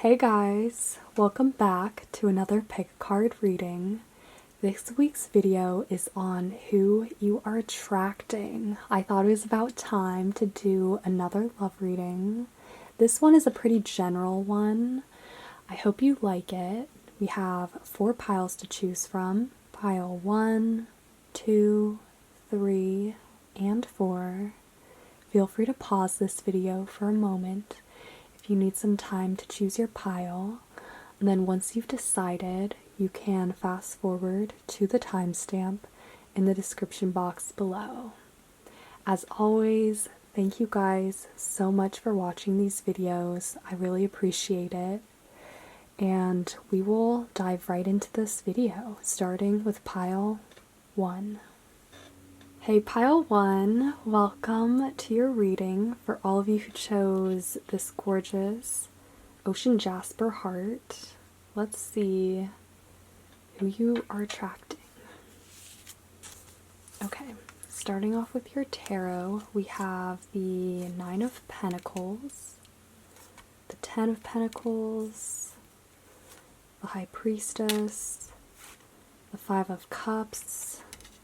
Hey guys, welcome back to another pick a card reading. This week's video is on who you are attracting. I thought it was about time to do another love reading. This one is a pretty general one. I hope you like it. We have 4 piles to choose from. Pile 1, 2, 3, and 4. Feel free to pause this video for a moment if you need some time to choose your pile, and then once you've decided, you can fast forward to the timestamp in the description box below. As always, thank you guys so much for watching these videos. I really appreciate it. And we will dive right into this video, starting with pile 1. Hey pile 1, welcome to your reading for all of you who chose this gorgeous ocean jasper heart. Let's see who you are attracting. Okay, starting off with your tarot, we have the 9 of Pentacles, the 10 of Pentacles, the High Priestess, the 5 of Cups,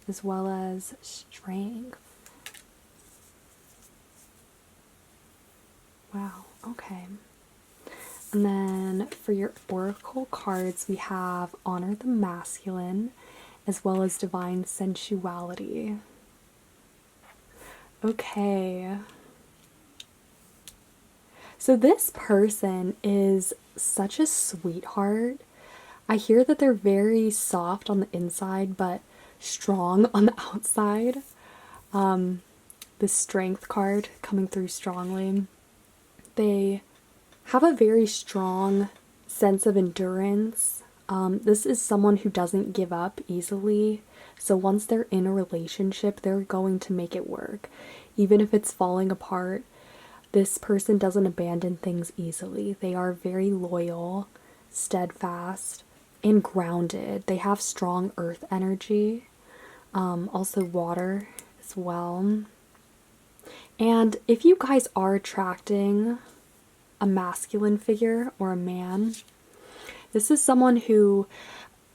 as well as Strength. Wow, okay. And then for your oracle cards, we have Honor the Masculine, as well as Divine Sensuality. Okay. So this person is such a sweetheart. I hear that they're very soft on the inside, but strong on the outside. The Strength card coming through strongly. They have a very strong sense of endurance. This is someone who doesn't give up easily. So once they're in a relationship, they're going to make it work. Even if it's falling apart, this person doesn't abandon things easily. They are very loyal, steadfast, and grounded. They have strong earth energy, also water as well. And if you guys are attracting a masculine figure or a man, this is someone who,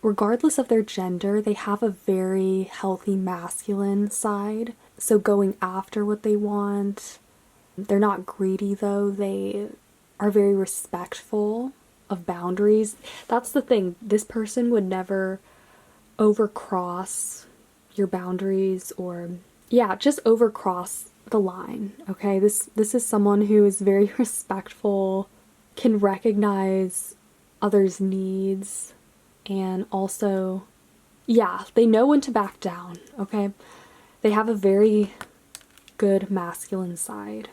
regardless of their gender, they have a very healthy masculine side. So going after what they want. They're not greedy though. They are very respectful of boundaries. That's the thing. This person would never overcross your boundaries or, yeah, just overcross the line, okay? This is someone who is very respectful, can recognize others' needs, and also, yeah, they know when to back down, okay? They have a very good masculine side,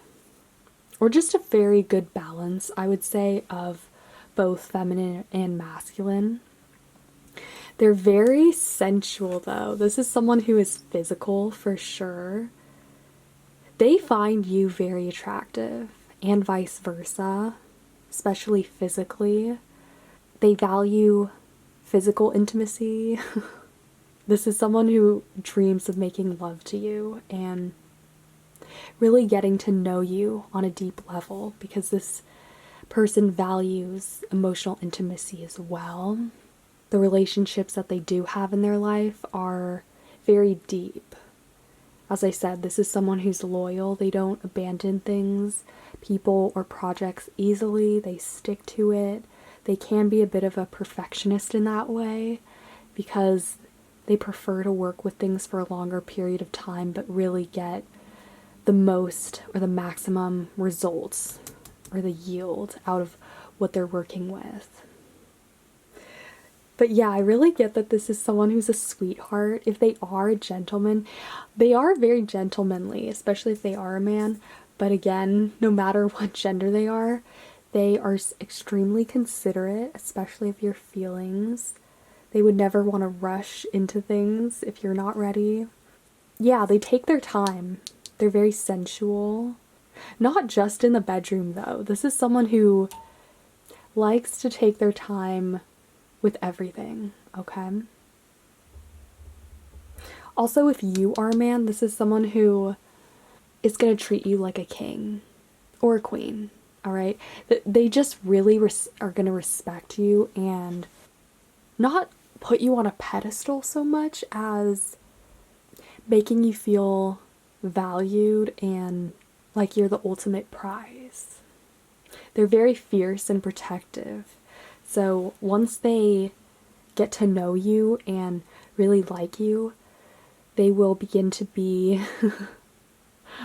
or just a very good balance, I would say, of both feminine and masculine. They're very sensual though. This is someone who is physical for sure. They find you very attractive and vice versa, especially physically. They value physical intimacy. This is someone who dreams of making love to you and really getting to know you on a deep level, because this person values emotional intimacy as well. The relationships that they do have in their life are very deep. As I said, this is someone who's loyal. They don't abandon things, people, or projects easily. They stick to it. They can be a bit of a perfectionist in that way because they prefer to work with things for a longer period of time but really get the most or the maximum results or the yield out of what they're working with. But yeah, I really get that this is someone who's a sweetheart. If they are a gentleman, they are very gentlemanly, especially if they are a man. But again, no matter what gender they are extremely considerate, especially of your feelings. They would never want to rush into things if you're not ready. Yeah, they take their time. They're very sensual. Not just in the bedroom though. This is someone who likes to take their time with everything, okay? Also, if you are a man, this is someone who is going to treat you like a king or a queen. all right? They just really are going to respect you and not put you on a pedestal so much as making you feel valued and like you're the ultimate prize. They're very fierce and protective. So once they get to know you and really like you, they will begin to be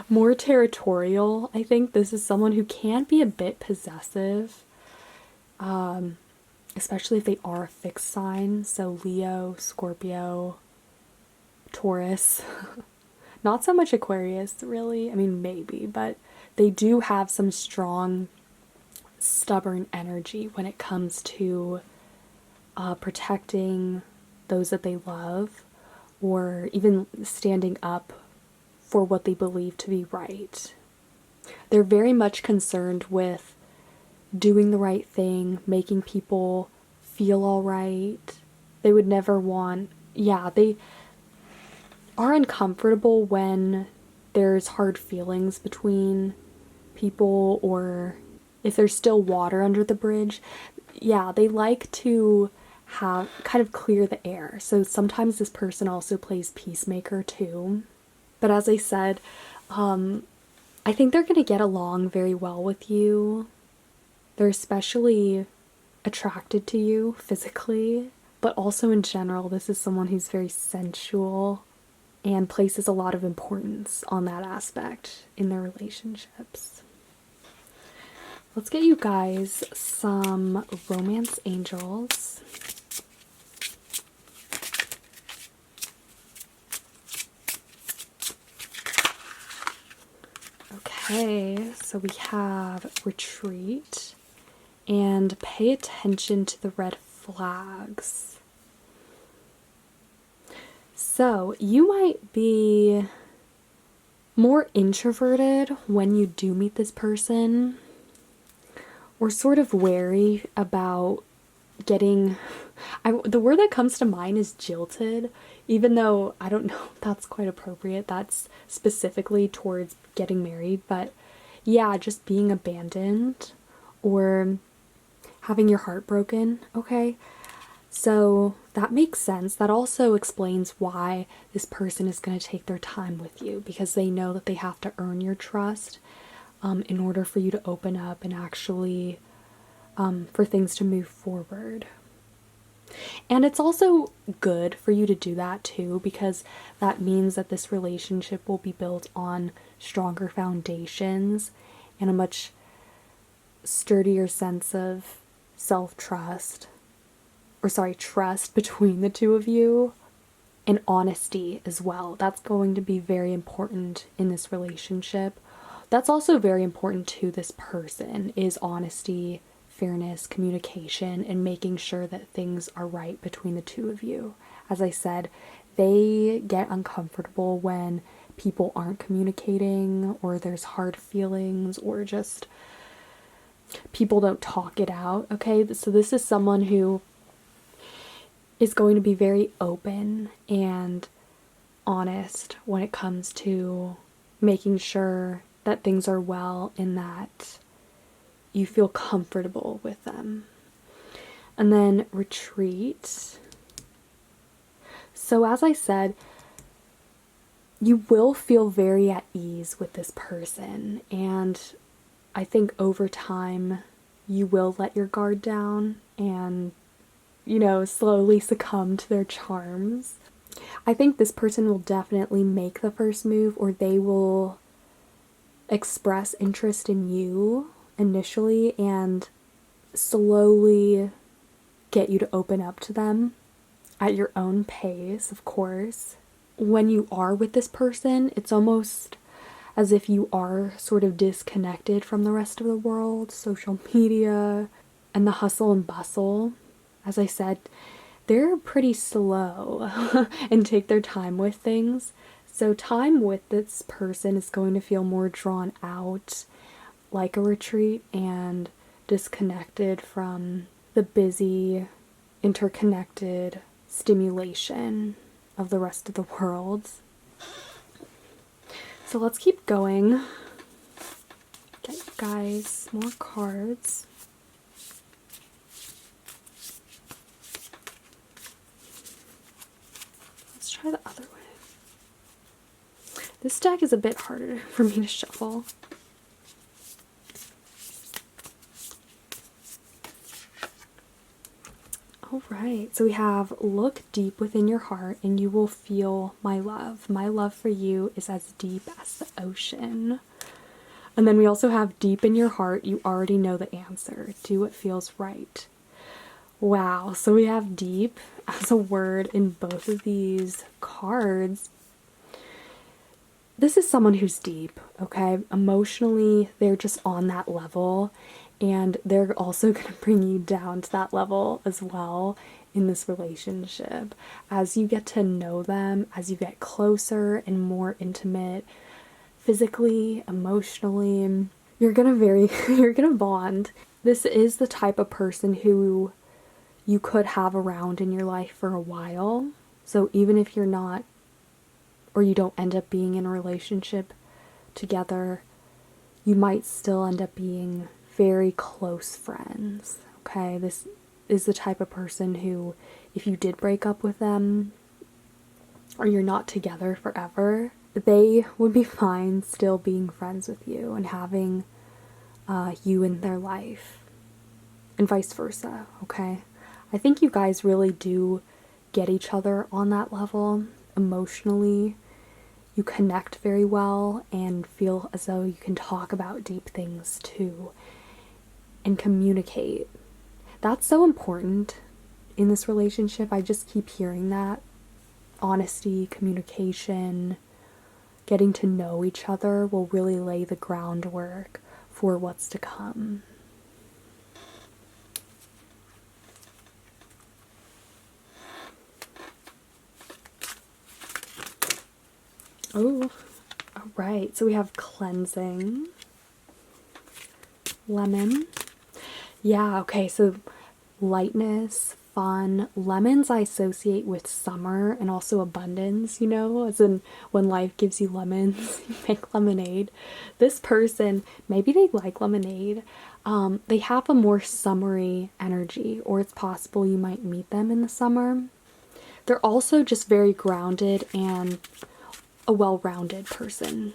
more territorial. I think this is someone who can be a bit possessive, especially if they are a fixed sign. So Leo, Scorpio, Taurus. Not so much Aquarius, really. I mean, maybe, but they do have some strong, stubborn energy when it comes to protecting those that they love, or even standing up for what they believe to be right. They're very much concerned with doing the right thing, making people feel all right. They would never want, they are uncomfortable when there's hard feelings between people, or if there's still water under the bridge. Yeah, they like to have kind of clear the air. So sometimes this person also plays peacemaker too. But as I said, I think they're going to get along very well with you. They're especially attracted to you physically, but also in general, this is someone who's very sensual and places a lot of importance on that aspect in their relationships. Let's get you guys some romance angels. Okay, so we have retreat and pay attention to the red flags. So you might be more introverted when you do meet this person, or sort of wary about getting, the word that comes to mind is jilted, even though I don't know if that's quite appropriate. That's specifically towards getting married, but yeah, just being abandoned or having your heart broken, okay? So that makes sense. That also explains why this person is going to take their time with you, because they know that they have to earn your trust in order for you to open up and actually for things to move forward. And it's also good for you to do that too, because that means that this relationship will be built on stronger foundations and a much sturdier sense of self-trust, or trust between the two of you, and honesty as well. That's going to be very important in this relationship. That's also very important to this person, is honesty, fairness, communication, and making sure that things are right between the two of you. As I said, they get uncomfortable when people aren't communicating, or there's hard feelings, or just people don't talk it out, okay? So this is someone who is going to be very open and honest when it comes to making sure that things are well and that you feel comfortable with them. And then retreat. So as I said, you will feel very at ease with this person, and I think over time you will let your guard down and, slowly succumb to their charms. I think this person will definitely make the first move, or they will express interest in you initially and slowly get you to open up to them at your own pace, of course. When you are with this person, it's almost as if you are sort of disconnected from the rest of the world, social media, and the hustle and bustle. As I said, they're pretty slow and take their time with things. So time with this person is going to feel more drawn out, like a retreat, and disconnected from the busy, interconnected stimulation of the rest of the world. So let's keep going. get you guys more cards. Let's try the other way. This deck is a bit harder for me to shuffle. Alright, so we have look deep within your heart and you will feel my love. My love for you is as deep as the ocean. And then we also have deep in your heart, you already know the answer. Do what feels right. Wow, so we have deep as a word in both of these cards. This is someone who's deep, okay? Emotionally, they're just on that level. And they're also going to bring you down to that level as well in this relationship. As you get to know them, as you get closer and more intimate, physically, emotionally, you're gonna bond. This is the type of person who you could have around in your life for a while. So even if you're not, or you don't end up being in a relationship together, you might still end up being very close friends, okay? This is the type of person who, if you did break up with them, or you're not together forever, they would be fine still being friends with you and having you in their life, and vice versa, okay? I think you guys really do get each other on that level emotionally. You connect very well and feel as though you can talk about deep things too. And communicate. That's so important in this relationship. I just keep hearing that. Honesty, communication, getting to know each other will really lay the groundwork for what's to come. Oh, all right. So we have cleansing, lemon. Yeah, okay, so lightness, fun. Lemons I associate with summer and also abundance, you know, as in when life gives you lemons, you make lemonade. This person, maybe they like lemonade. They have a more summery energy, or it's possible you might meet them in the summer. They're also just very grounded and a well-rounded person.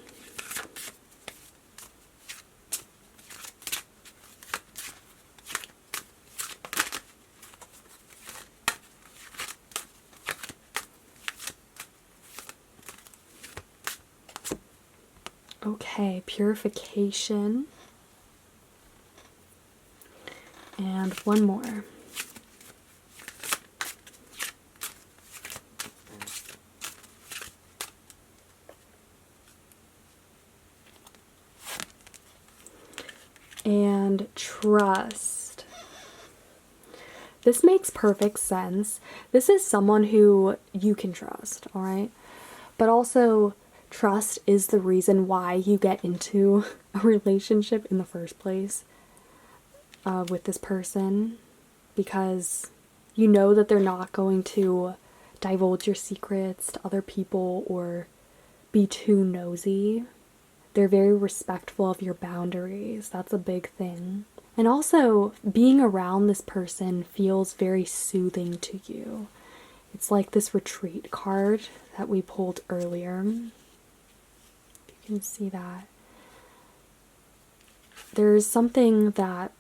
Okay, purification. And one more. And trust. This makes perfect sense. This is someone who you can trust, all right? But also, trust is the reason why you get into a relationship in the first place with this person, because you know that they're not going to divulge your secrets to other people or be too nosy. They're very respectful of your boundaries. That's a big thing. And also, being around this person feels very soothing to you. It's like this retreat card that we pulled earlier. You can see that. There's something that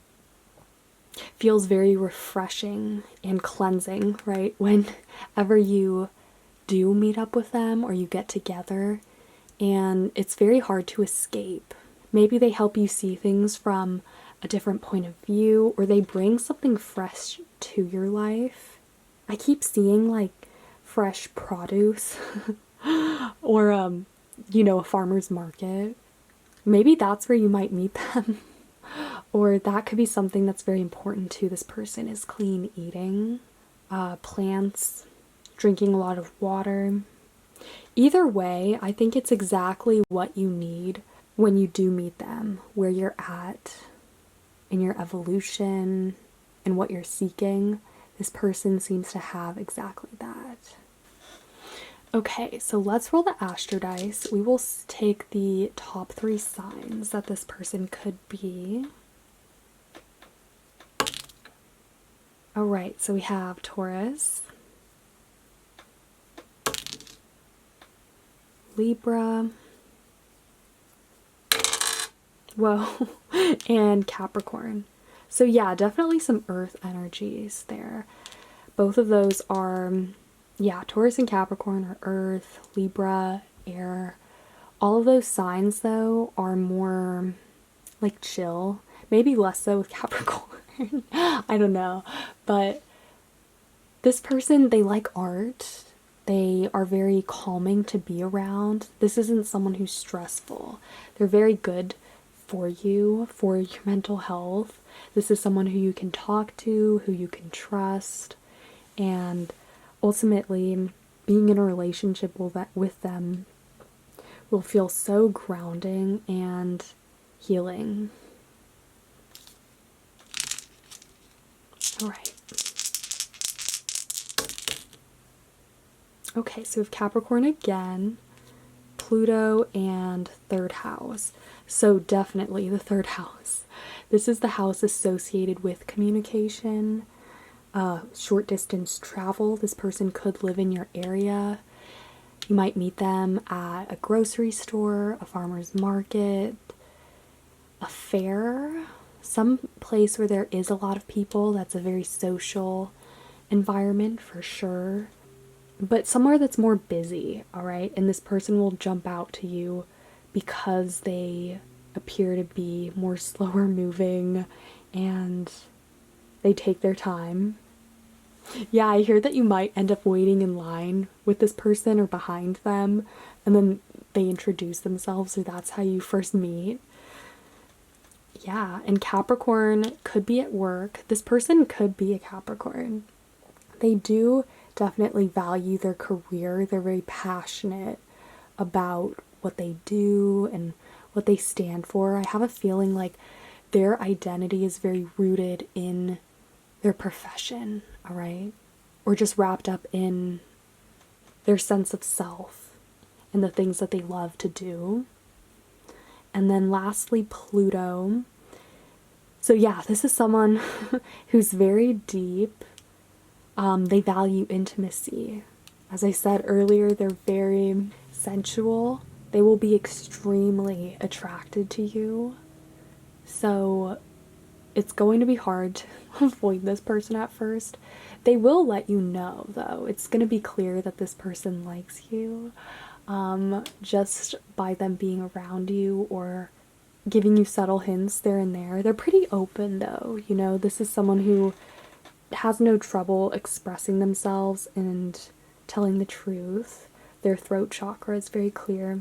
feels very refreshing and cleansing, right? Whenever you do meet up with them or you get together, and it's very hard to escape. Maybe they help you see things from a different point of view, or they bring something fresh to your life. I keep seeing like fresh produce or a farmer's market. Maybe that's where you might meet them. Or that could be something that's very important to this person, is clean eating, plants, drinking a lot of water. Either way, I think it's exactly what you need when you do meet them, where you're at in your evolution and what you're seeking. This person seems to have exactly that. Okay, so let's roll the astro dice. We will take the top 3 signs that this person could be. Alright, so we have Taurus, Libra, whoa, and Capricorn. So yeah, definitely some earth energies there. Both of those are, yeah, Taurus and Capricorn are earth, Libra, air. All of those signs, though, are more like chill. Maybe less so with Capricorn. I don't know. But this person, they like art. They are very calming to be around. This isn't someone who's stressful. They're very good for you, for your mental health. This is someone who you can talk to, who you can trust. And ultimately, being in a relationship with them will feel so grounding and healing. All right. Okay, so we have Capricorn again, Pluto, and 3rd house. So definitely the 3rd house. This is the house associated with communication, short distance travel. This person could live in your area. You might meet them at a grocery store, a farmer's market, a fair, some place where there is a lot of people. That's a very social environment for sure. But somewhere that's more busy, all right? And this person will jump out to you because they appear to be more slower moving and they take their time. Yeah, I hear that you might end up waiting in line with this person or behind them, and then they introduce themselves, or that's how you first meet. Yeah, and Capricorn could be at work. This person could be a Capricorn. They do definitely value their career. They're very passionate about what they do and what they stand for. I have a feeling like their identity is very rooted in their profession, all right? Or just wrapped up in their sense of self and the things that they love to do. And then lastly, Pluto. So yeah, this is someone who's very deep. They value intimacy. As I said earlier, they're very sensual. They will be extremely attracted to you. So it's going to be hard to avoid this person at first. They will let you know, though. It's going to be clear that this person likes you, just by them being around you or giving you subtle hints there and there. They're pretty open, though. You know, this is someone who has no trouble expressing themselves and telling the truth. Their throat chakra is very clear.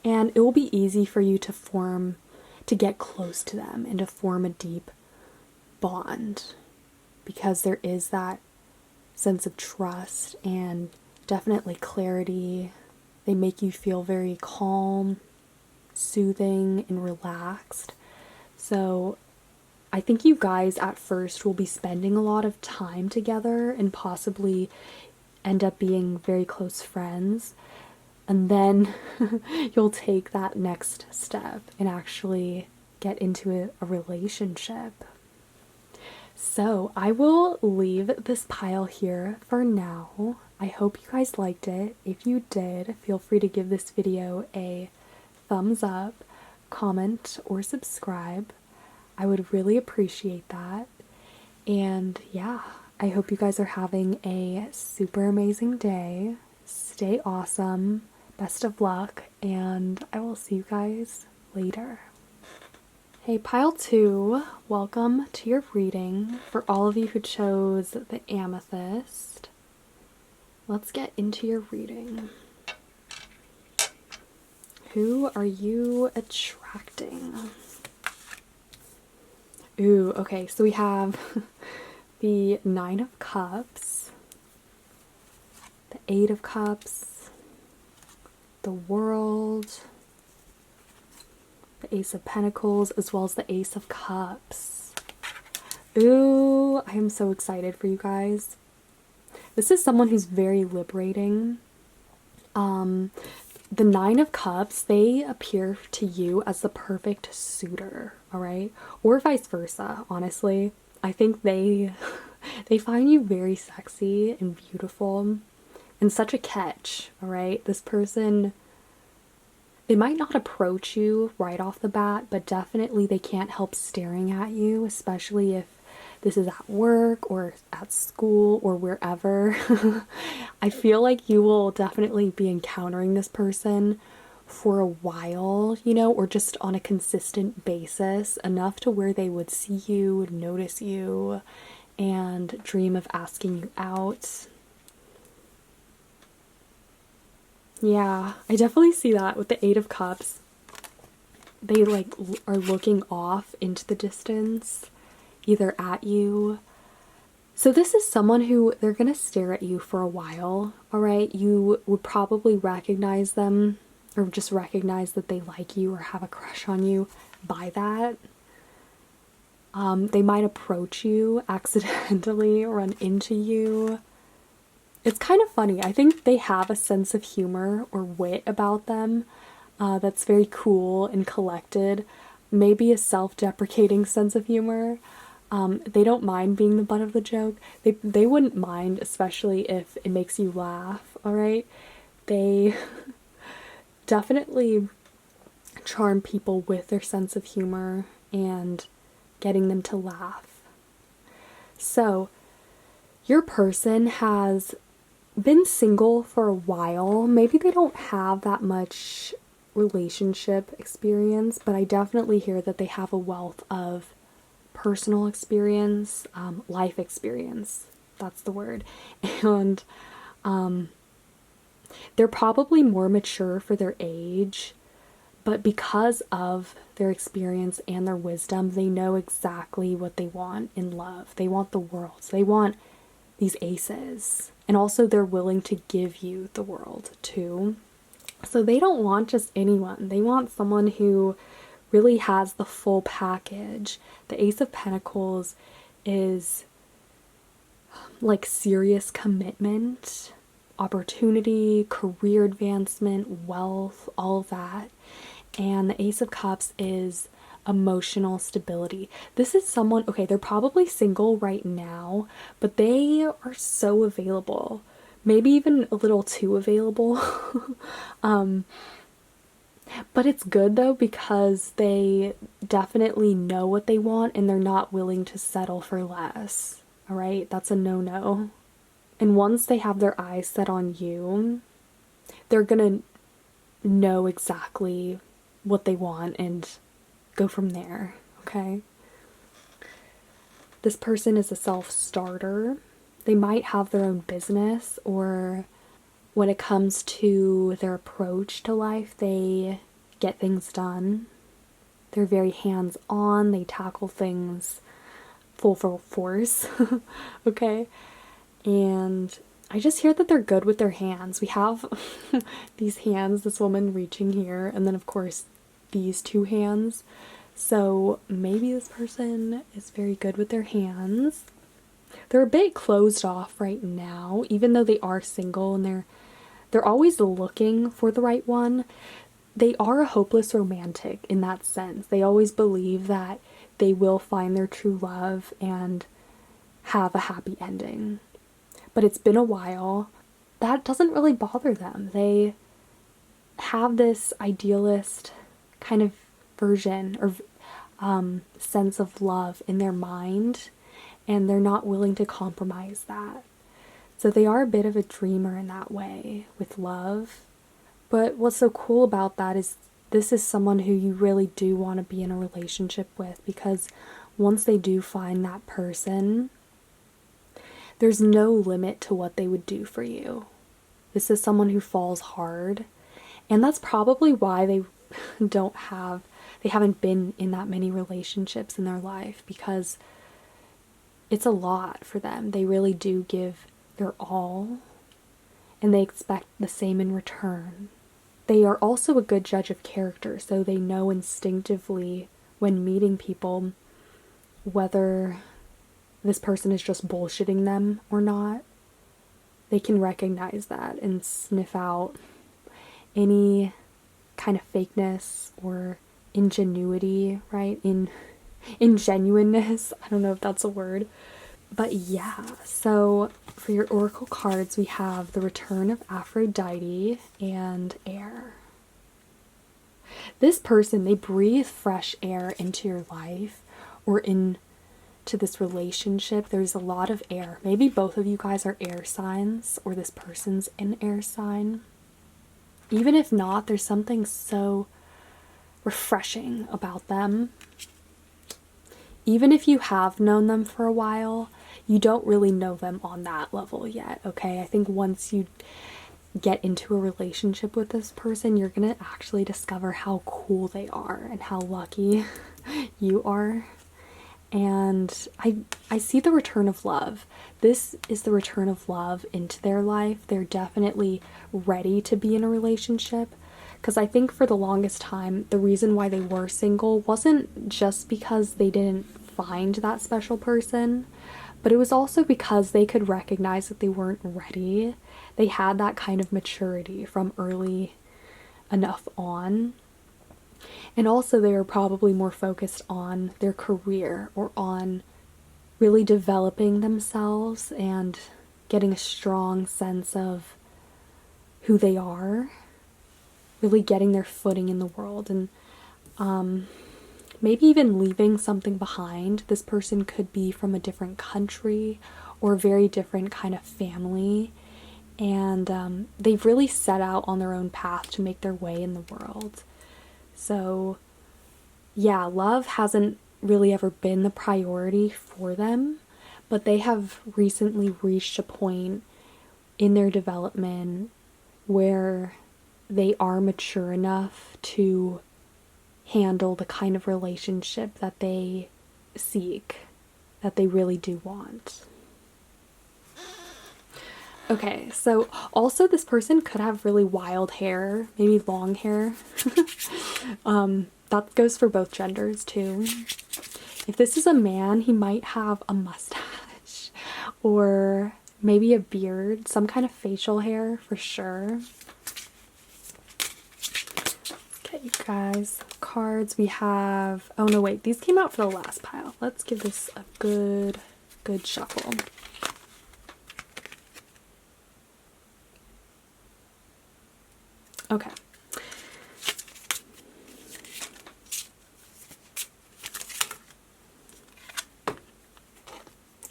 And it will be easy for you to get close to them and to form a deep bond, because there is that sense of trust and definitely clarity. They make you feel very calm, soothing, and relaxed. So I think you guys at first will be spending a lot of time together and possibly end up being very close friends. And then you'll take that next step and actually get into a relationship. So I will leave this pile here for now. I hope you guys liked it. If you did, feel free to give this video a thumbs up, comment, or subscribe. I would really appreciate that. And yeah, I hope you guys are having a super amazing day. Stay awesome. Best of luck, and I will see you guys later. Hey, pile 2, welcome to your reading. For all of you who chose the Amethyst, let's get into your reading. Who are you attracting? Ooh, okay, so we have the 9 of Cups, the 8 of Cups, the World, the Ace of Pentacles, as well as the Ace of Cups. Ooh, I am so excited for you guys. This is someone who's very liberating. The Nine of Cups, they appear to you as the perfect suitor, all right? Or vice versa, honestly. I think they they find you very sexy and beautiful and such a catch, all right? This person, they might not approach you right off the bat, but definitely they can't help staring at you, especially if this is at work or at school or wherever. I feel like you will definitely be encountering this person for a while, you know, or just on a consistent basis, enough to where they would see you, notice you, and dream of asking you out. Yeah, I definitely see that with the Eight of Cups. They like are looking off into the distance, either at you. So this is someone who they're going to stare at you for a while, all right? You would probably recognize them or just recognize that they like you or have a crush on you by that. They might approach you accidentally or run into you. It's kind of funny. I think they have a sense of humor or wit about them that's very cool and collected. Maybe a self-deprecating sense of humor. They don't mind being the butt of the joke. They wouldn't mind, especially if it makes you laugh, all right? They definitely charm people with their sense of humor and getting them to laugh. So, your person has been single for a while. Maybe they don't have that much relationship experience, but I definitely hear that they have a wealth of personal experience, life experience. That's the word. And they're probably more mature for their age, but because of their experience and their wisdom, they know exactly what they want in love. They want the world. So they want these aces. And also they're willing to give you the world too. So they don't want just anyone. They want someone who really has the full package. The Ace of Pentacles is like serious commitment, opportunity, career advancement, wealth, all of that. And the Ace of Cups is emotional stability. This is someone, okay, they're probably single right now, but they are so available. Maybe even a little too available. But it's good though because they definitely know what they want and they're not willing to settle for less. All right, that's a no-no. And once they have their eyes set on you, they're gonna know exactly what they want and go from there, okay? This person is a self-starter. They might have their own business, or when it comes to their approach to life, they get things done. They're very hands-on. They tackle things full force, okay? And I just hear that they're good with their hands. We have these hands, this woman reaching here, and then of course these two hands. So maybe this person is very good with their hands. They're a bit closed off right now, even though they are single and they're always looking for the right one. They are a hopeless romantic in that sense. They always believe that they will find their true love and have a happy ending. But it's been a while. That doesn't really bother them. They have this idealist kind of version or sense of love in their mind, and they're not willing to compromise that. So they are a bit of a dreamer in that way with love. But what's so cool about that is this is someone who you really do want to be in a relationship with, because once they do find that person, there's no limit to what they would do for you. This is someone who falls hard, and that's probably why they haven't been in that many relationships in their life, because it's a lot for them. They really do give their all, and they expect the same in return. They are also a good judge of character, so they know instinctively when meeting people whether this person is just bullshitting them or not. They can recognize that and sniff out any kind of fakeness or ingenuity, right? Ingenuineness. I don't know if that's a word. But yeah, so for your oracle cards, we have the return of Aphrodite and air. This person, they breathe fresh air into your life or into this relationship. There's a lot of air. Maybe both of you guys are air signs, or this person's an air sign. Even if not, there's something so refreshing about them. Even if you have known them for a while, you don't really know them on that level yet, okay? I think once you get into a relationship with this person, you're gonna actually discover how cool they are and how lucky you are. And I see the return of love. This is the return of love into their life. They're definitely ready to be in a relationship. Because I think for the longest time, the reason why they were single wasn't just because they didn't find that special person, but it was also because they could recognize that they weren't ready. They had that kind of maturity from early enough on. And also they were probably more focused on their career or on really developing themselves and getting a strong sense of who they are, really getting their footing in the world, and maybe even leaving something behind. This person could be from a different country or a very different kind of family, and they've really set out on their own path to make their way in the world. So yeah, love hasn't really ever been the priority for them, but they have recently reached a point in their development where they are mature enough to handle the kind of relationship that they seek, that they really do want. Okay, so also this person could have really wild hair, maybe long hair. That goes for both genders too. If this is a man, he might have a mustache or maybe a beard, some kind of facial hair for sure. Okay, you guys, cards we have. Oh no, wait, these came out for the last pile. Let's give this a good shuffle. Okay.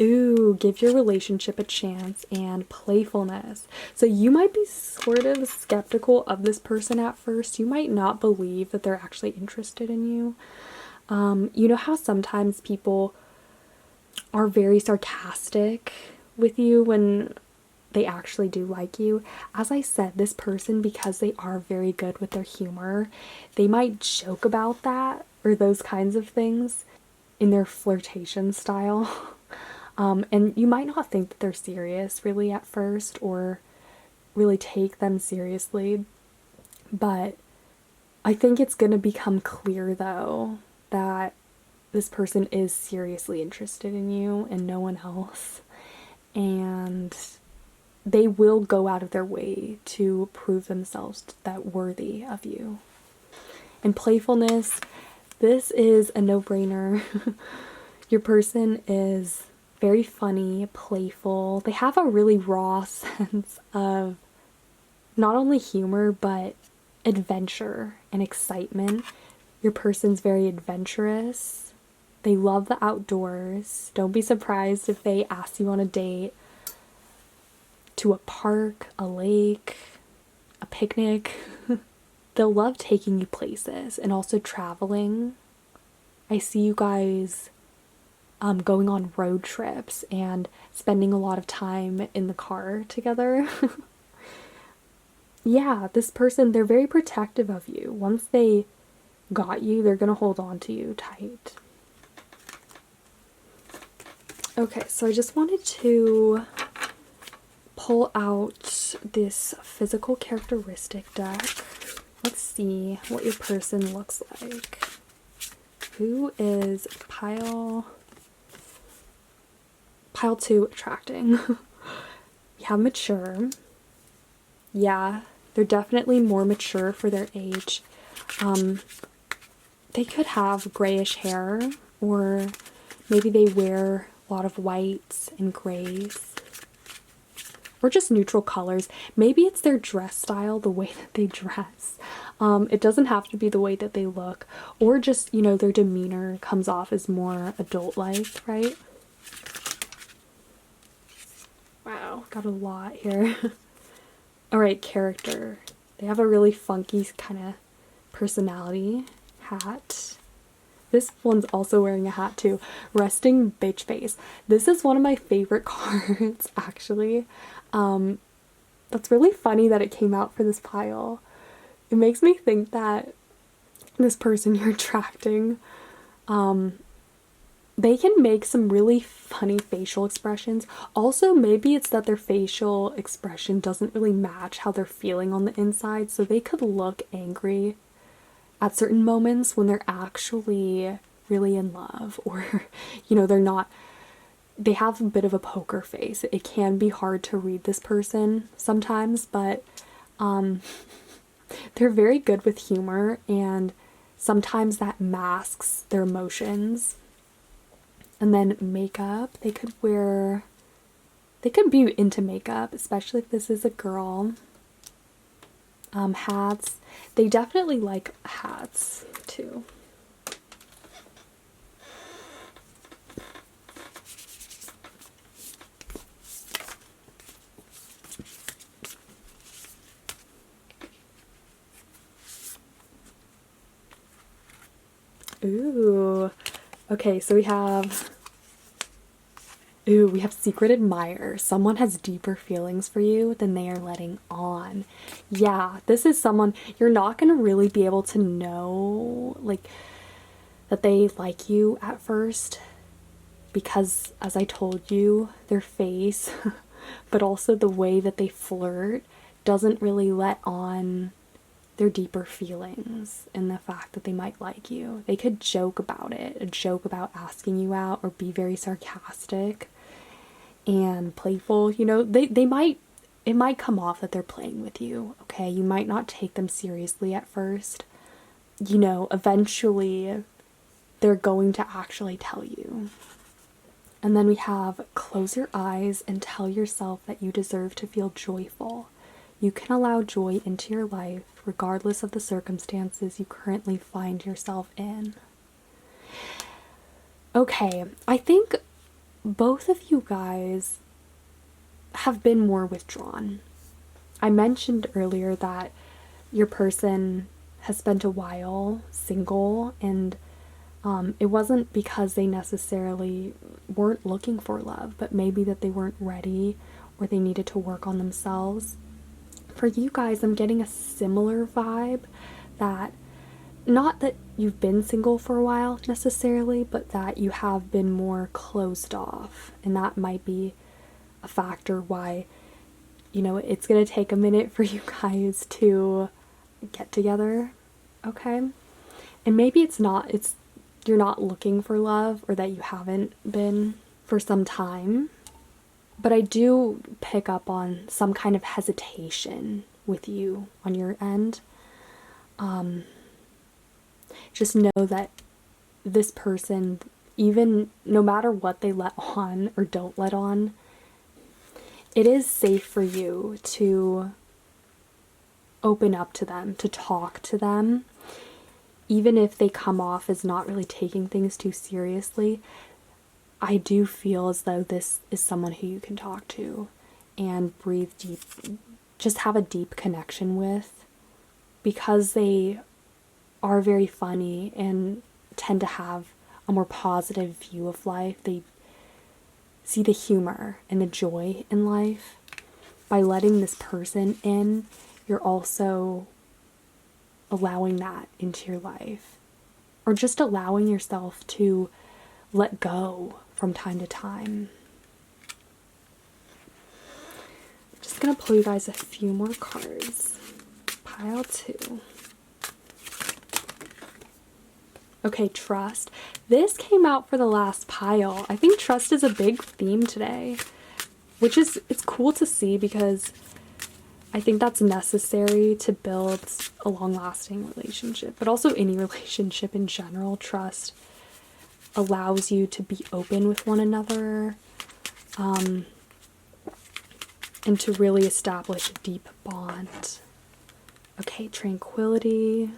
Ooh, give your relationship a chance and playfulness. So you might be sort of skeptical of this person at first. You might not believe that they're actually interested in you. You know how sometimes people are very sarcastic with you when they actually do like you? As I said, this person, because they are very good with their humor, they might joke about that or those kinds of things in their flirtation style. And you might not think that they're serious really at first or really take them seriously, but I think it's going to become clear though that this person is seriously interested in you and no one else, and they will go out of their way to prove themselves that worthy of you. And playfulness, this is a no-brainer. Your person is very funny, playful. They have a really raw sense of not only humor, but adventure and excitement. Your person's very adventurous. They love the outdoors. Don't be surprised if they ask you on a date to a park, a lake, a picnic. They'll love taking you places and also traveling. I see you guys going on road trips and spending a lot of time in the car together. Yeah, this person, they're very protective of you. Once they got you, they're gonna hold on to you tight. Okay, so I just wanted to pull out this physical characteristic deck. Let's see what your person looks like. Who is pile 2 attracting? You have mature. Yeah, They're definitely more mature for their age. They could have grayish hair, or maybe they wear a lot of whites and grays, or just neutral colors. Maybe it's their dress style, the way that they dress. It doesn't have to be the way that they look, or just, you know, their demeanor comes off as more adult-like, right? Wow, got a lot here. All right, character. They have a really funky kind of personality. Hat. This one's also wearing a hat too. Resting bitch face. This is one of my favorite cards, actually. That's really funny that it came out for this pile. It makes me think that this person you're attracting, they can make some really funny facial expressions. Also, maybe it's that their facial expression doesn't really match how they're feeling on the inside, so they could look angry at certain moments when they're actually really in love, or, you know, they have a bit of a poker face. It can be hard to read this person sometimes, but they're very good with humor, and sometimes that masks their emotions. And then makeup, they could be into makeup, especially if this is a girl. Hats, they definitely like hats too. Ooh, okay, so we have secret admirer. Someone has deeper feelings for you than they are letting on. Yeah, this is someone you're not going to really be able to know, like, that they like you at first, because, as I told you, their face, but also the way that they flirt doesn't really let on their deeper feelings and the fact that they might like you. They could joke about it, a joke about asking you out, or be very sarcastic and playful. You know, it might come off that they're playing with you, okay? You might not take them seriously at first. You know, eventually they're going to actually tell you. And then we have close your eyes and tell yourself that you deserve to feel joyful. You can allow joy into your life regardless of the circumstances you currently find yourself in. Okay, I think both of you guys have been more withdrawn. I mentioned earlier that your person has spent a while single, and it wasn't because they necessarily weren't looking for love, but maybe that they weren't ready or they needed to work on themselves. For you guys, I'm getting a similar vibe, that not that you've been single for a while necessarily, but that you have been more closed off, and that might be a factor why, you know, it's gonna take a minute for you guys to get together, okay? And maybe you're not looking for love, or that you haven't been for some time, but I do pick up on some kind of hesitation with you on your end. Just know that this person, even no matter what they let on or don't let on, it is safe for you to open up to them, to talk to them, even if they come off as not really taking things too seriously. I do feel as though this is someone who you can talk to and breathe deep, just have a deep connection with, because they are very funny and tend to have a more positive view of life. They see the humor and the joy in life. By letting this person in, you're also allowing that into your life, or just allowing yourself to let go from time to time. I'm just gonna pull you guys a few more cards. Pile 2. Okay, trust. This came out for the last pile. I think trust is a big theme today, which is, it's cool to see, because I think that's necessary to build a long-lasting relationship, but also any relationship in general. Trust allows you to be open with one another, and to really establish a deep bond. Okay, tranquility.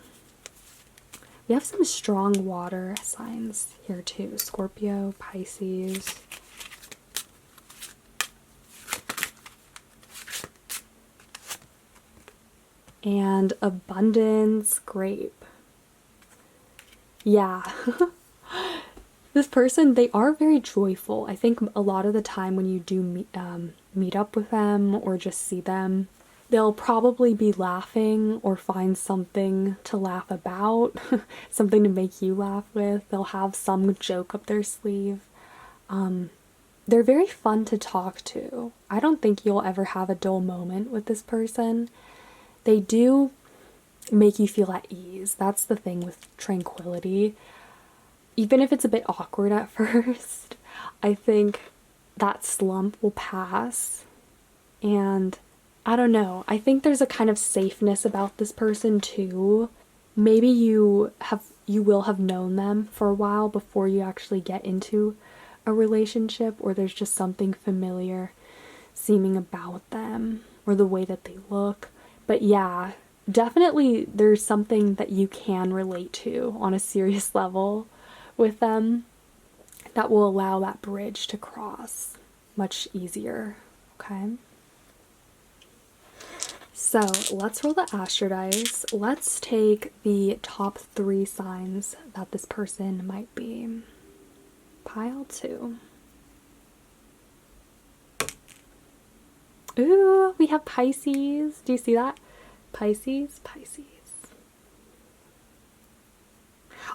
We have some strong water signs here too. Scorpio, Pisces. And abundance, grape. Yeah. This person, they are very joyful. I think a lot of the time when you do meet up with them or just see them, they'll probably be laughing or find something to laugh about, something to make you laugh with. They'll have some joke up their sleeve. They're very fun to talk to. I don't think you'll ever have a dull moment with this person. They do make you feel at ease. That's the thing with tranquility. Even if it's a bit awkward at first, I think that slump will pass. And I don't know, I think there's a kind of safeness about this person too. Maybe you will have known them for a while before you actually get into a relationship, or there's just something familiar seeming about them or the way that they look. But yeah, definitely there's something that you can relate to on a serious level with them that will allow that bridge to cross much easier. Okay, so let's roll the Astro dice. Let's take the top 3 signs that this person might be. Pile 2. Ooh, we have Pisces. Do you see that? Pisces, Pisces.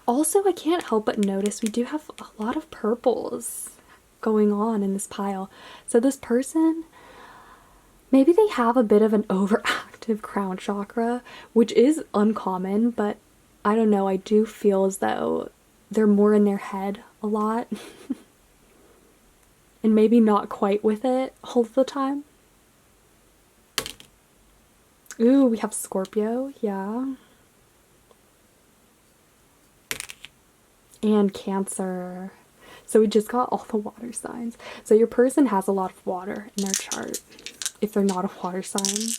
Also, I can't help but notice we do have a lot of purples going on in this pile. So this person, maybe they have a bit of an overactive crown chakra, which is uncommon, but I don't know, I do feel as though they're more in their head a lot. And maybe not quite with it all the time. Ooh, we have Scorpio, yeah. And Cancer. So we just got all the water signs. So your person has a lot of water in their chart, if they're not a water sign.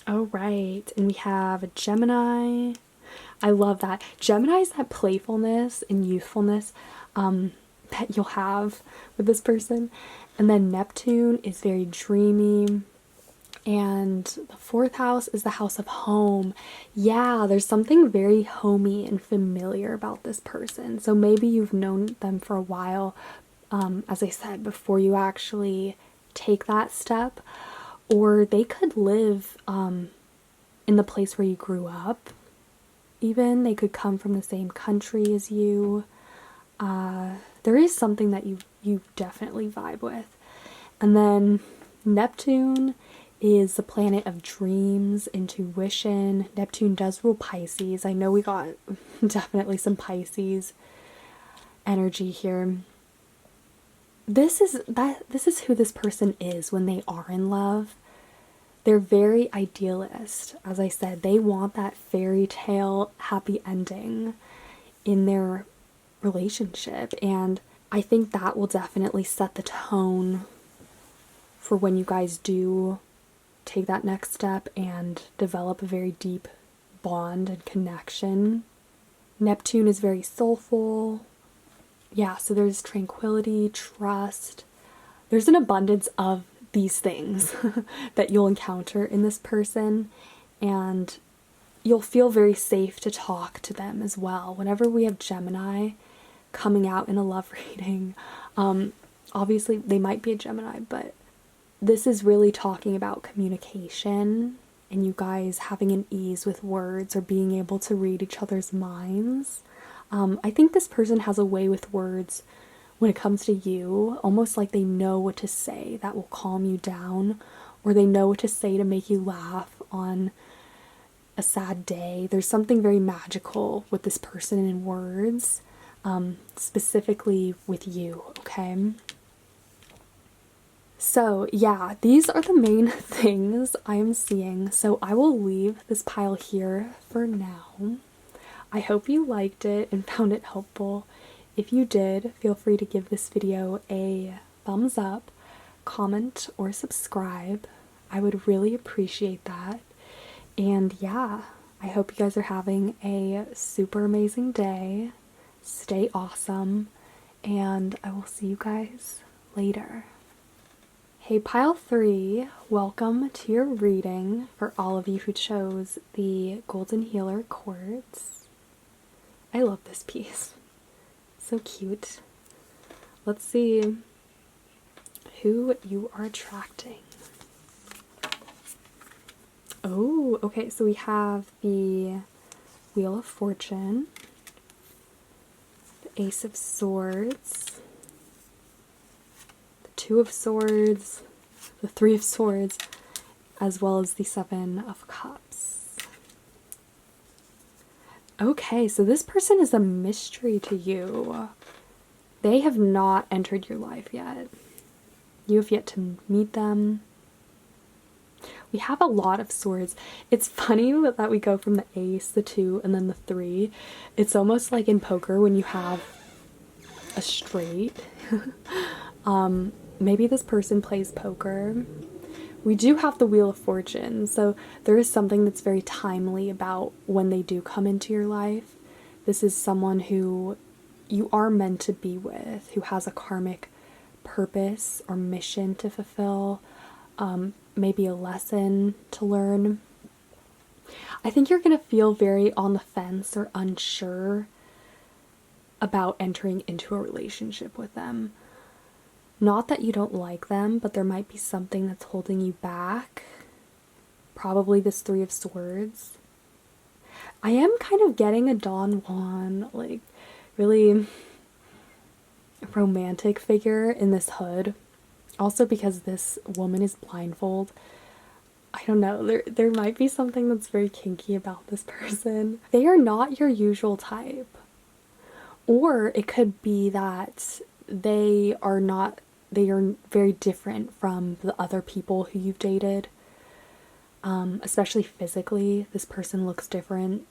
Oh, right. And we have a Gemini. I love that. Gemini is that playfulness and youthfulness that you'll have with this person. And then Neptune is very dreamy. And the 4th house is the house of home. Yeah, there's something very homey and familiar about this person. So maybe you've known them for a while, as I said, before you actually take that step. Or they could live in the place where you grew up. Even they could come from the same country as you. There is something that you definitely vibe with. And then Neptune is the planet of dreams, intuition. Neptune does rule Pisces. I know we got definitely some Pisces energy here. This is who this person is when they are in love. They're very idealist. As I said, they want that fairy tale happy ending in their relationship, and I think that will definitely set the tone for when you guys do take that next step and develop a very deep bond and connection. Neptune is very soulful. Yeah, so there's tranquility, trust. There's an abundance of these things that you'll encounter in this person, and you'll feel very safe to talk to them as well. Whenever we have Gemini coming out in a love reading, obviously they might be a Gemini, but this is really talking about communication and you guys having an ease with words or being able to read each other's minds. I think this person has a way with words when it comes to you, almost like they know what to say that will calm you down, or they know what to say to make you laugh on a sad day. There's something very magical with this person in words, specifically with you, okay? So yeah, these are the main things I am seeing. So I will leave this pile here for now. I hope you liked it and found it helpful. If you did, feel free to give this video a thumbs up, comment, or subscribe. I would really appreciate that. And yeah, I hope you guys are having a super amazing day. Stay awesome, and I will see you guys later. Hey Pile 3, welcome to your reading for all of you who chose the Golden Healer Quartz. I love this piece. So cute. Let's see who you are attracting. Oh, okay, so we have the Wheel of Fortune, the Ace of Swords, the Two of Swords, the Three of Swords, as well as the Seven of Cups. Okay, so this person is a mystery to you. They have not entered your life yet. You have yet to meet them. We have a lot of swords. It's funny that we go from the ace, the two, and then the three. It's almost like in poker when you have a straight. Maybe this person plays poker. We do have the Wheel of Fortune, so there is something that's very timely about when they do come into your life. This is someone who you are meant to be with, who has a karmic purpose or mission to fulfill. Maybe a lesson to learn. I think you're going to feel very on the fence or unsure about entering into a relationship with them. Not that you don't like them, but there might be something that's holding you back. Probably this Three of Swords. I am kind of getting a Don Juan, like, really romantic figure in this hood. Also because this woman is blindfolded. I don't know, there might be something that's very kinky about this person. They are not your usual type. Or it could be that they are very different from the other people who you've dated. Especially physically, this person looks different.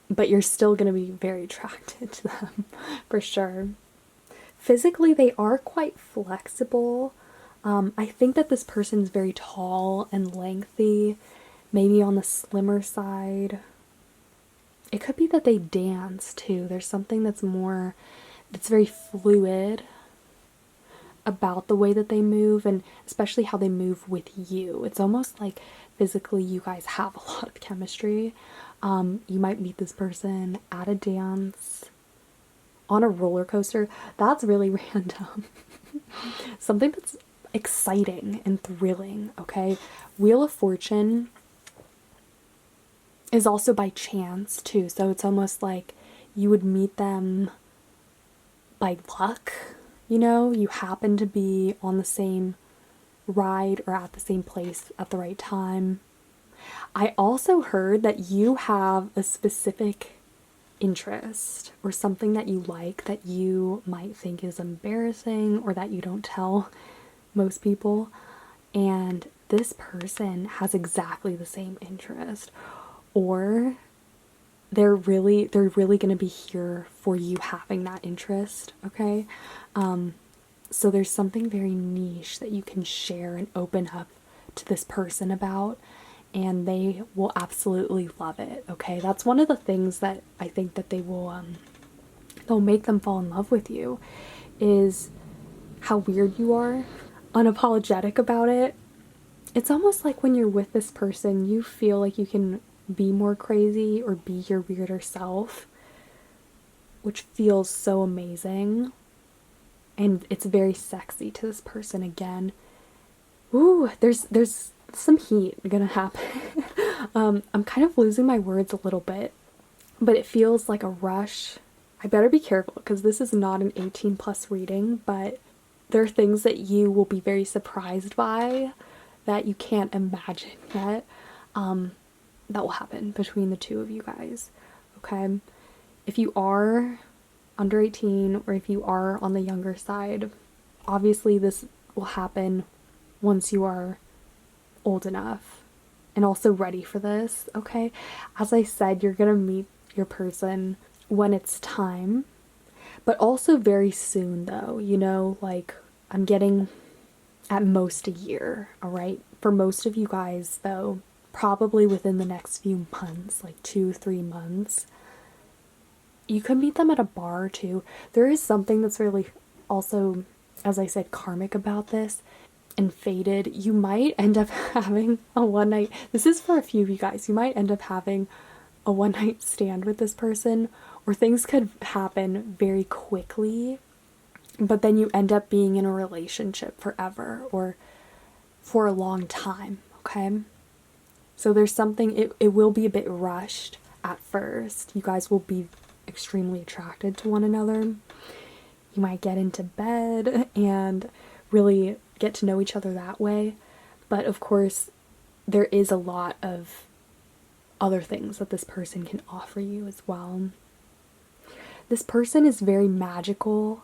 But you're still going to be very attracted to them, for sure. Physically, they are quite flexible. I think that this person's very tall and lengthy, maybe on the slimmer side. It could be that they dance too. There's something that's very fluid about the way that they move, and especially how they move with you. It's almost like physically you guys have a lot of chemistry. You might meet this person at a dance, on a roller coaster. That's really random. Something that's exciting and thrilling, okay? Wheel of Fortune is also by chance too, so it's almost like you would meet them by luck, you know? You happen to be on the same ride or at the same place at the right time. I also heard that you have a specific interest or something that you like that you might think is embarrassing or that you don't tell most people, and this person has exactly the same interest, or they're really going to be here for you having that interest, okay? So there's something very niche that you can share and open up to this person about, and they will absolutely love it, okay? That's one of the things that I think that they'll make them fall in love with you, is how weird you are, unapologetic about it. It's almost like when you're with this person, you feel like you can be more crazy or be your weirder self, which feels so amazing. And it's very sexy to this person again. Ooh, there's some heat gonna happen. I'm kind of losing my words a little bit, but it feels like a rush. I better be careful because this is not an 18+ reading, but there are things that you will be very surprised by that you can't imagine yet, that will happen between the two of you guys, okay? If you are under 18 or if you are on the younger side, obviously this will happen once you are old enough and also ready for this, okay? As I said, you're gonna meet your person when it's time, but also very soon though, you know, like I'm getting at most a year, all right? For most of you guys though, probably within the next few months, like 2-3 months. You could meet them at a bar too. There is something that's really also, as I said, karmic about this and fated. You might end up having a one night, this is for a few of you guys, you might end up having a one night stand with this person, or things could happen very quickly, but then you end up being in a relationship forever or for a long time, okay? So there's something, it will be a bit rushed at first. You guys will be extremely attracted to one another. You might get into bed and really get to know each other that way. But of course, there is a lot of other things that this person can offer you as well. This person is very magical,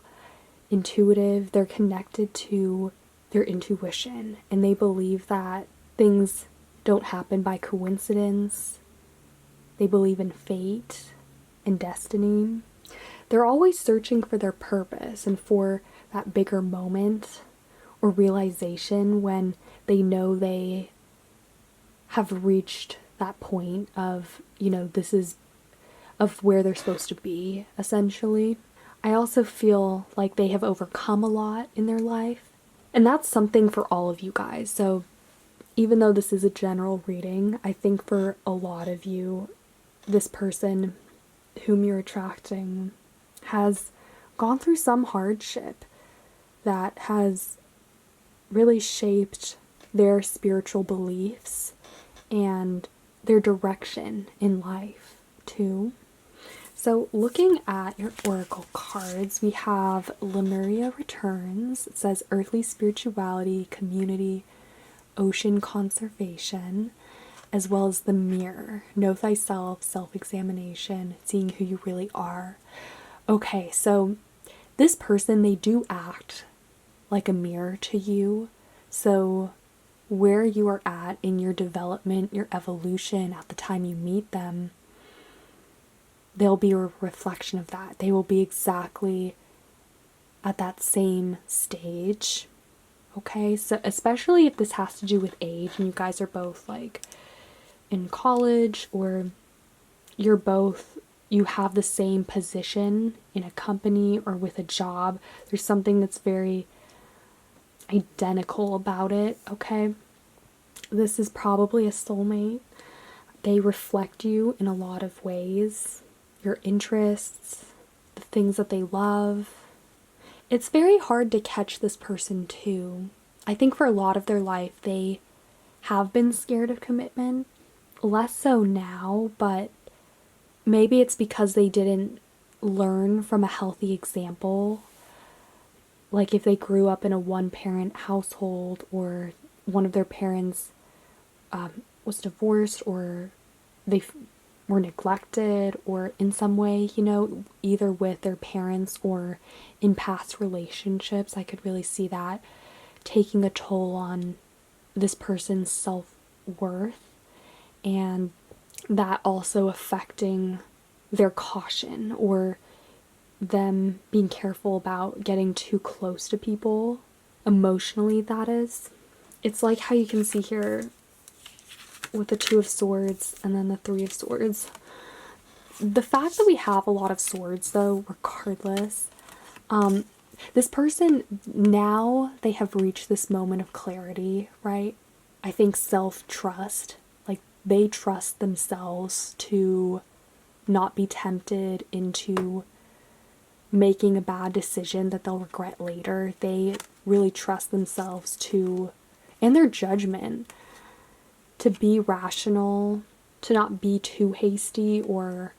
intuitive. They're connected to their intuition, and they believe that things don't happen by coincidence. They believe in fate and destiny. They're always searching for their purpose and for that bigger moment or realization when they know they have reached that point of, you know, this is of where they're supposed to be, essentially. I also feel like they have overcome a lot in their life, and that's something for all of you guys. So even though this is a general reading, I think for a lot of you, this person whom you're attracting has gone through some hardship that has really shaped their spiritual beliefs and their direction in life too. So looking at your oracle cards, we have Lemuria Returns. It says earthly spirituality, community, ocean conservation, as well as the mirror. Know thyself, self-examination, seeing who you really are. Okay, so this person, they do act like a mirror to you. So where you are at in your development, your evolution at the time you meet them, they'll be a reflection of that. They will be exactly at that same stage. Okay, so especially if this has to do with age and you guys are both like in college, or you have the same position in a company or with a job, there's something that's very identical about it, okay? This is probably a soulmate. They reflect you in a lot of ways. Your interests, the things that they love. It's very hard to catch this person too. I think for a lot of their life, they have been scared of commitment. Less so now, but maybe it's because they didn't learn from a healthy example. Like if they grew up in a one-parent household, or one of their parents was divorced, or they were neglected, or in some way, you know, either with their parents or in past relationships. I could really see that taking a toll on this person's self-worth, and that also affecting their caution, or them being careful about getting too close to people, emotionally, that is. It's like how you can see here with the Two of Swords and then the Three of Swords. The fact that we have a lot of swords, though, regardless, this person, now they have reached this moment of clarity, right? I think self-trust, like they trust themselves to not be tempted into making a bad decision that they'll regret later. They really trust themselves to, and their judgment, to be rational, to not be too hasty or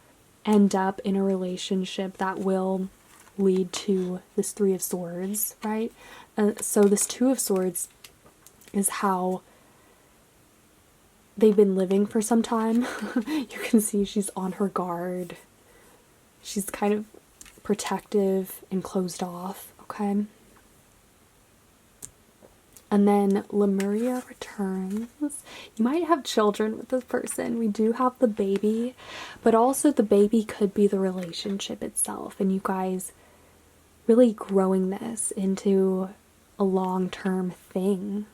end up in a relationship that will lead to this Three of Swords, right? So this Two of Swords is how they've been living for some time. You can see she's on her guard. She's kind of protective and closed off, okay? And then Lemuria returns. You might have children with this person. We do have the baby, but also the baby could be the relationship itself, and you guys really growing this into a long-term thing.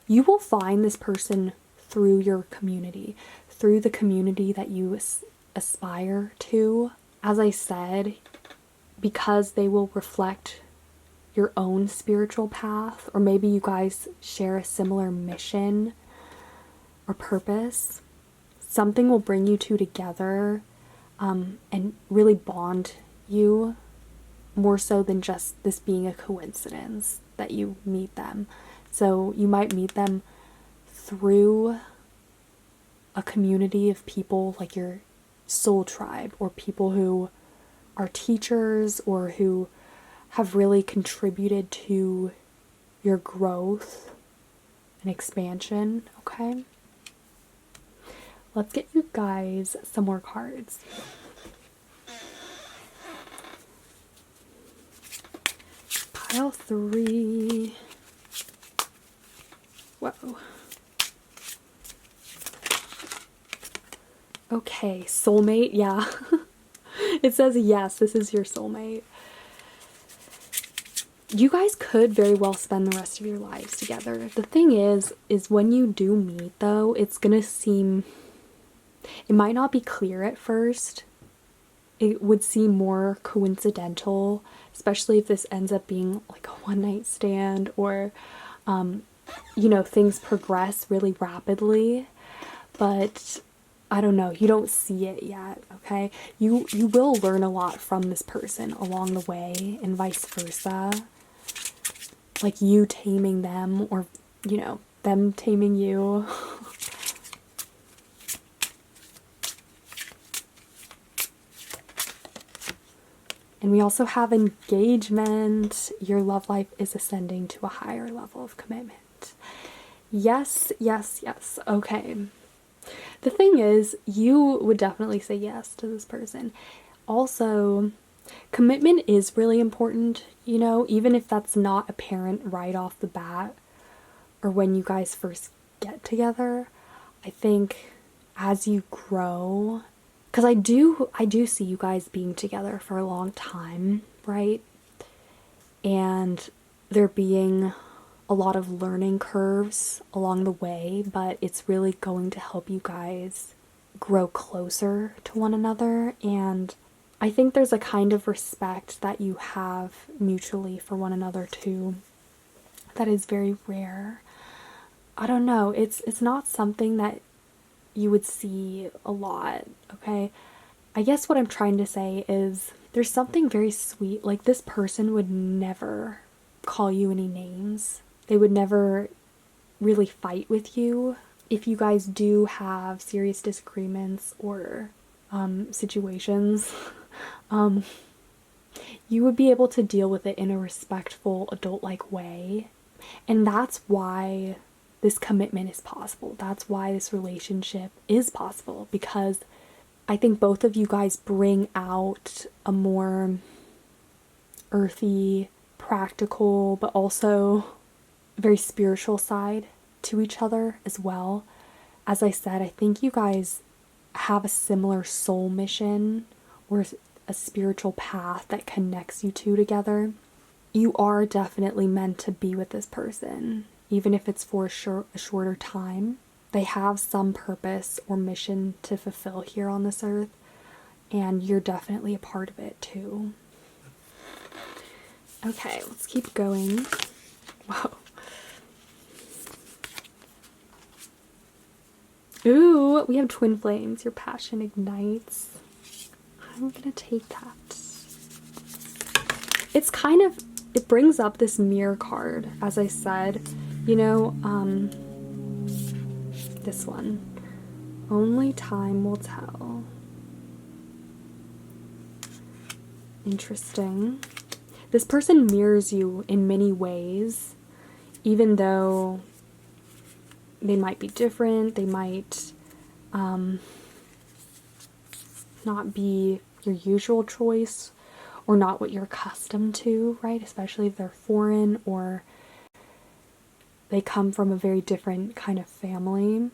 You will find this person through your community, through the community that you aspire to. As I said, because they will reflect your own spiritual path, or maybe you guys share a similar mission or purpose. Something will bring you two together and really bond you, more so than just this being a coincidence that you meet them. So you might meet them through a community of people like your soul tribe, or people who are teachers or who have really contributed to your growth and expansion, okay? Let's get you guys some more cards. Pile 3. Whoa. Okay, soulmate, yeah. It says yes, this is your soulmate. You guys could very well spend the rest of your lives together. The thing is when you do meet, though, it's gonna seem, it might not be clear at first. It would seem more coincidental, especially if this ends up being like a one-night stand, or, you know, things progress really rapidly. But I don't know, you don't see it yet, okay? You will learn a lot from this person along the way, and vice versa. Like you taming them, or, you know, them taming you. And we also have engagement. Your love life is ascending to a higher level of commitment. Yes, yes, yes. Okay. The thing is, you would definitely say yes to this person. Also, commitment is really important, you know, even if that's not apparent right off the bat or when you guys first get together. I think as you grow, because I do see you guys being together for a long time, right? And there being a lot of learning curves along the way, but it's really going to help you guys grow closer to one another. And I think there's a kind of respect that you have mutually for one another too that is very rare. I don't know, it's not something that you would see a lot, okay? I guess what I'm trying to say is there's something very sweet, like this person would never call you any names. They would never really fight with you. If you guys do have serious disagreements or situations, you would be able to deal with it in a respectful, adult-like way. And that's why this commitment is possible. That's why this relationship is possible, because I think both of you guys bring out a more earthy, practical, but also very spiritual side to each other as well. As I said, I think you guys have a similar soul mission or a spiritual path that connects you two together. You are definitely meant to be with this person, even if it's for a shorter time. They have some purpose or mission to fulfill here on this earth, and you're definitely a part of it too. Okay, let's keep going. Whoa. Ooh, we have twin flames. Your passion ignites. I'm gonna take that. It's kind of, it brings up this mirror card, as I said. You know, this one. Only time will tell. Interesting. This person mirrors you in many ways, even though they might be different, they might not be your usual choice or not what you're accustomed to, right? Especially if they're foreign, or they come from a very different kind of family.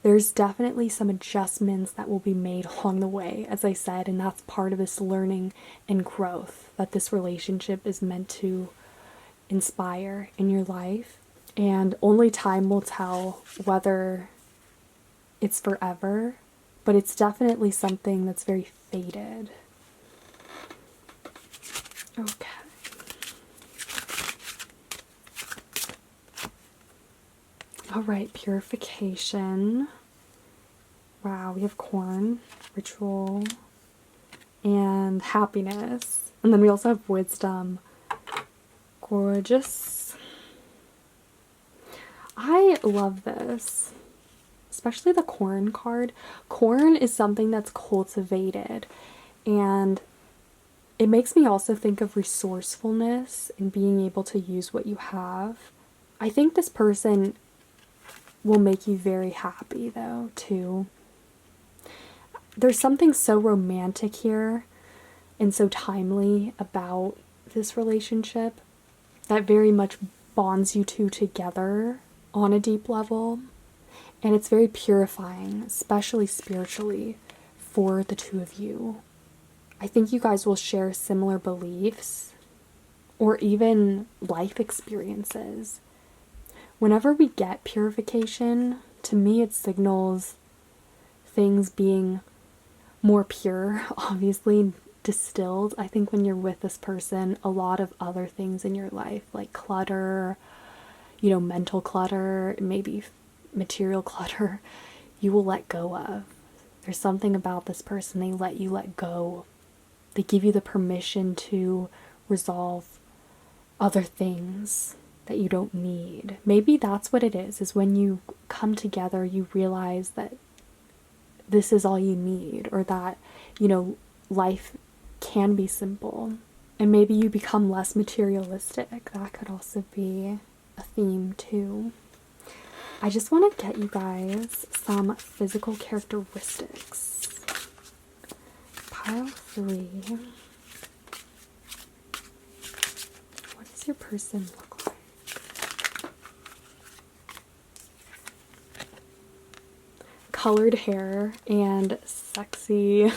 There's definitely some adjustments that will be made along the way, as I said, and that's part of this learning and growth that this relationship is meant to inspire in your life. And only time will tell whether it's forever, but it's definitely something that's very fated. Okay. All right, purification. Wow, we have corn, ritual, and happiness. And then we also have wisdom. Gorgeous. I love this, especially the corn card. Corn is something that's cultivated, and it makes me also think of resourcefulness and being able to use what you have. I think this person will make you very happy, though, too. There's something so romantic here and so timely about this relationship that very much bonds you two together on a deep level. And it's very purifying, especially spiritually, for the two of you. I think you guys will share similar beliefs or even life experiences. Whenever we get purification, to me it signals things being more pure, obviously distilled. I think when you're with this person, a lot of other things in your life, like clutter, mental clutter, maybe material clutter, you will let go of. There's something about this person, they let you let go. They give you the permission to resolve other things that you don't need. Maybe that's what it is when you come together, you realize that this is all you need, or that, life can be simple. And maybe you become less materialistic. That could also be a theme too. I just want to get you guys some physical characteristics. Pile 3. What does your person look like? Colored hair and sexy.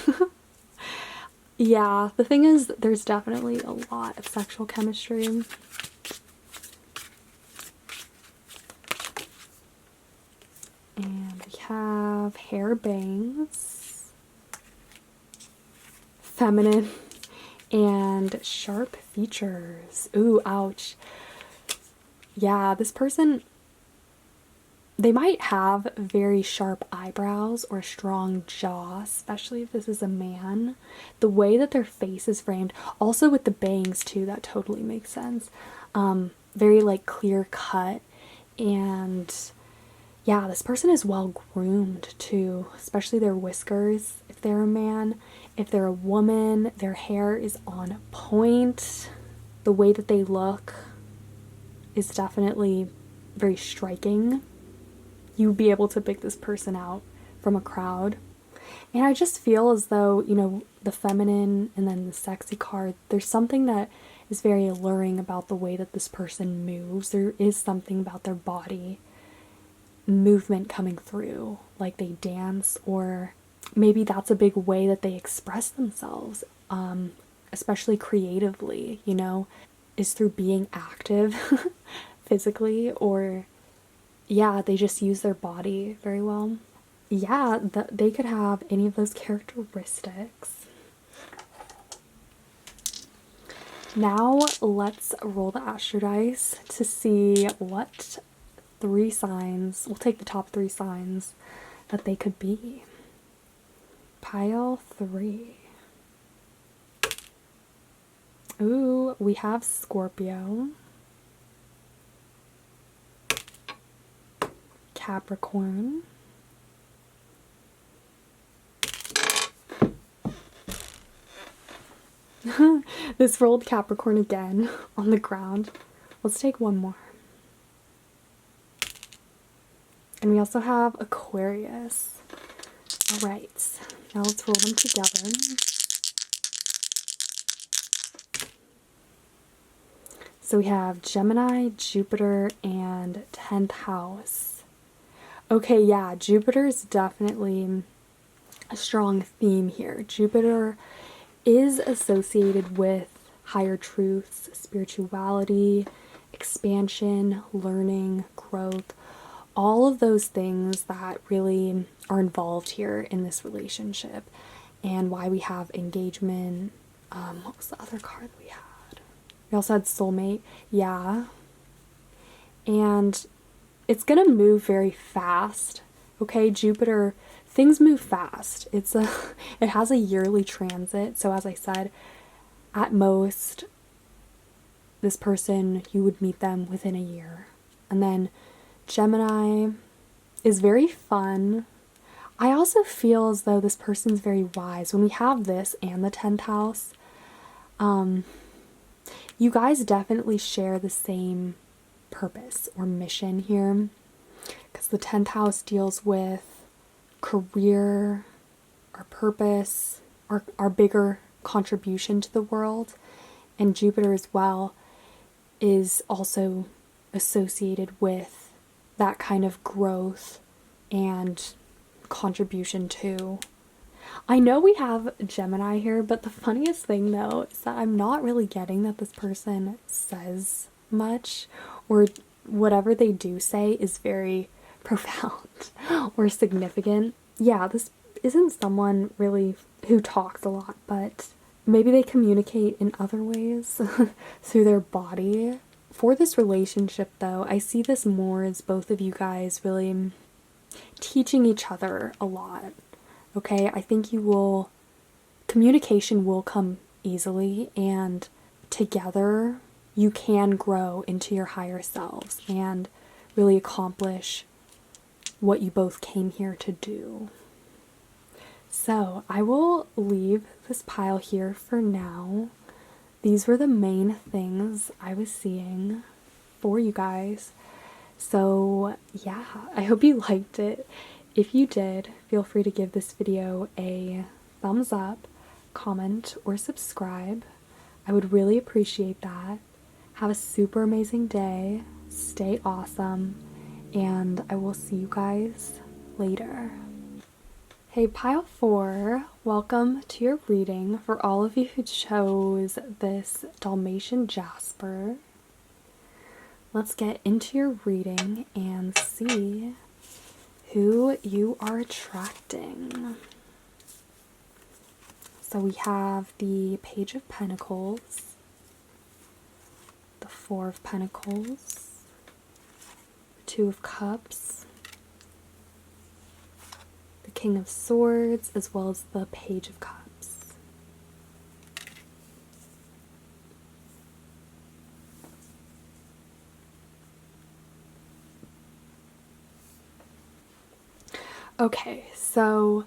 Yeah, the thing is, there's definitely a lot of sexual chemistry. And we have hair bangs, feminine, and sharp features. Ooh, ouch. Yeah, this person, they might have very sharp eyebrows or strong jaw, especially if this is a man. The way that their face is framed, also with the bangs too, that totally makes sense. Very clear cut, and yeah, this person is well groomed too, especially their whiskers if they're a man. If they're a woman, their hair is on point. The way that they look is definitely very striking. You'd be able to pick this person out from a crowd. And I just feel as though, the feminine and then the sexy card, there's something that is very alluring about the way that this person moves. There is something about their body movement coming through, like they dance, or maybe that's a big way that they express themselves, especially creatively, is through being active physically, or yeah, they just use their body very well. Yeah, they could have any of those characteristics. Now let's roll the astro dice to see what 3 signs, we'll take the top 3 signs that they could be. Pile 3. Ooh, we have Scorpio, Capricorn, this rolled Capricorn again on the ground. Let's take one more. And we also have Aquarius. Alright, now let's roll them together. So we have Gemini, Jupiter, and 10th house. Okay, yeah, Jupiter is definitely a strong theme here. Jupiter is associated with higher truths, spirituality, expansion, learning, growth, all of those things that really are involved here in this relationship, and why we have engagement. What was the other card that we had? We also had soulmate. Yeah. And it's gonna move very fast. Okay, Jupiter, things move fast. It has a yearly transit. So as I said, at most, this person, you would meet them within a year. And then Gemini is very fun. I also feel as though this person's very wise. When we have this and the 10th house, you guys definitely share the same purpose or mission here, because the 10th house deals with career, our purpose, our bigger contribution to the world, and Jupiter as well is also associated with that kind of growth and contribution too. I know we have Gemini here, but the funniest thing though is that I'm not really getting that this person says much, or whatever they do say is very profound or significant. Yeah, this isn't someone really who talks a lot, but maybe they communicate in other ways through their body. For this relationship though, I see this more as both of you guys really teaching each other a lot. Okay, I think communication will come easily, and together you can grow into your higher selves and really accomplish what you both came here to do. So I will leave this pile here for now. These were the main things I was seeing for you guys. So yeah, I hope you liked it. If you did, feel free to give this video a thumbs up, comment, or subscribe. I would really appreciate that. Have a super amazing day. Stay awesome. And I will see you guys later. Hey, pile 4, welcome to your reading. For all of you who chose this Dalmatian Jasper, let's get into your reading and see who you are attracting. So we have the Page of Pentacles, the Four of Pentacles, Two of Cups, the King of Swords, as well as the Page of Cups. Okay, so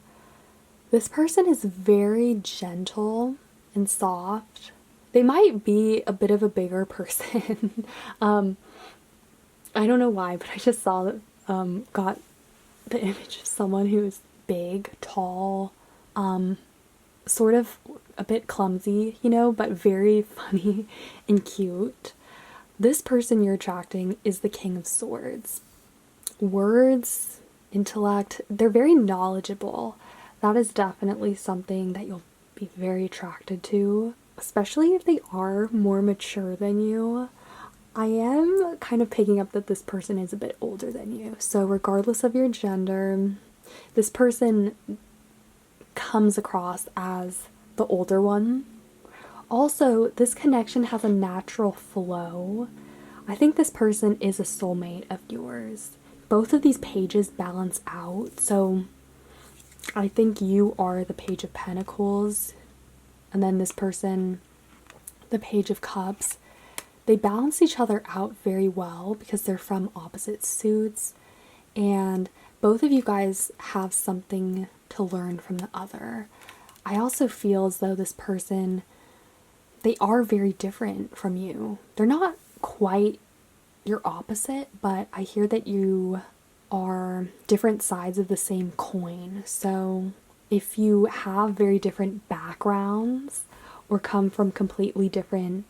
this person is very gentle and soft. They might be a bit of a bigger person. I don't know why, but I just saw that, got the image of someone who is big, tall, sort of a bit clumsy, you know, but very funny and cute. This person you're attracting is the King of Swords. Words, intellect, they're very knowledgeable. That is definitely something that you'll be very attracted to, especially if they are more mature than you. I am kind of picking up that this person is a bit older than you. So regardless of your gender, this person comes across as the older one. Also, this connection has a natural flow. I think this person is a soulmate of yours. Both of these pages balance out, so I think you are the Page of Pentacles, and then this person, the Page of Cups. They balance each other out very well because they're from opposite suits, and both of you guys have something to learn from the other. I also feel as though this person, they are very different from you. They're not quite your opposite, but I hear that you are different sides of the same coin. So if you have very different backgrounds or come from completely different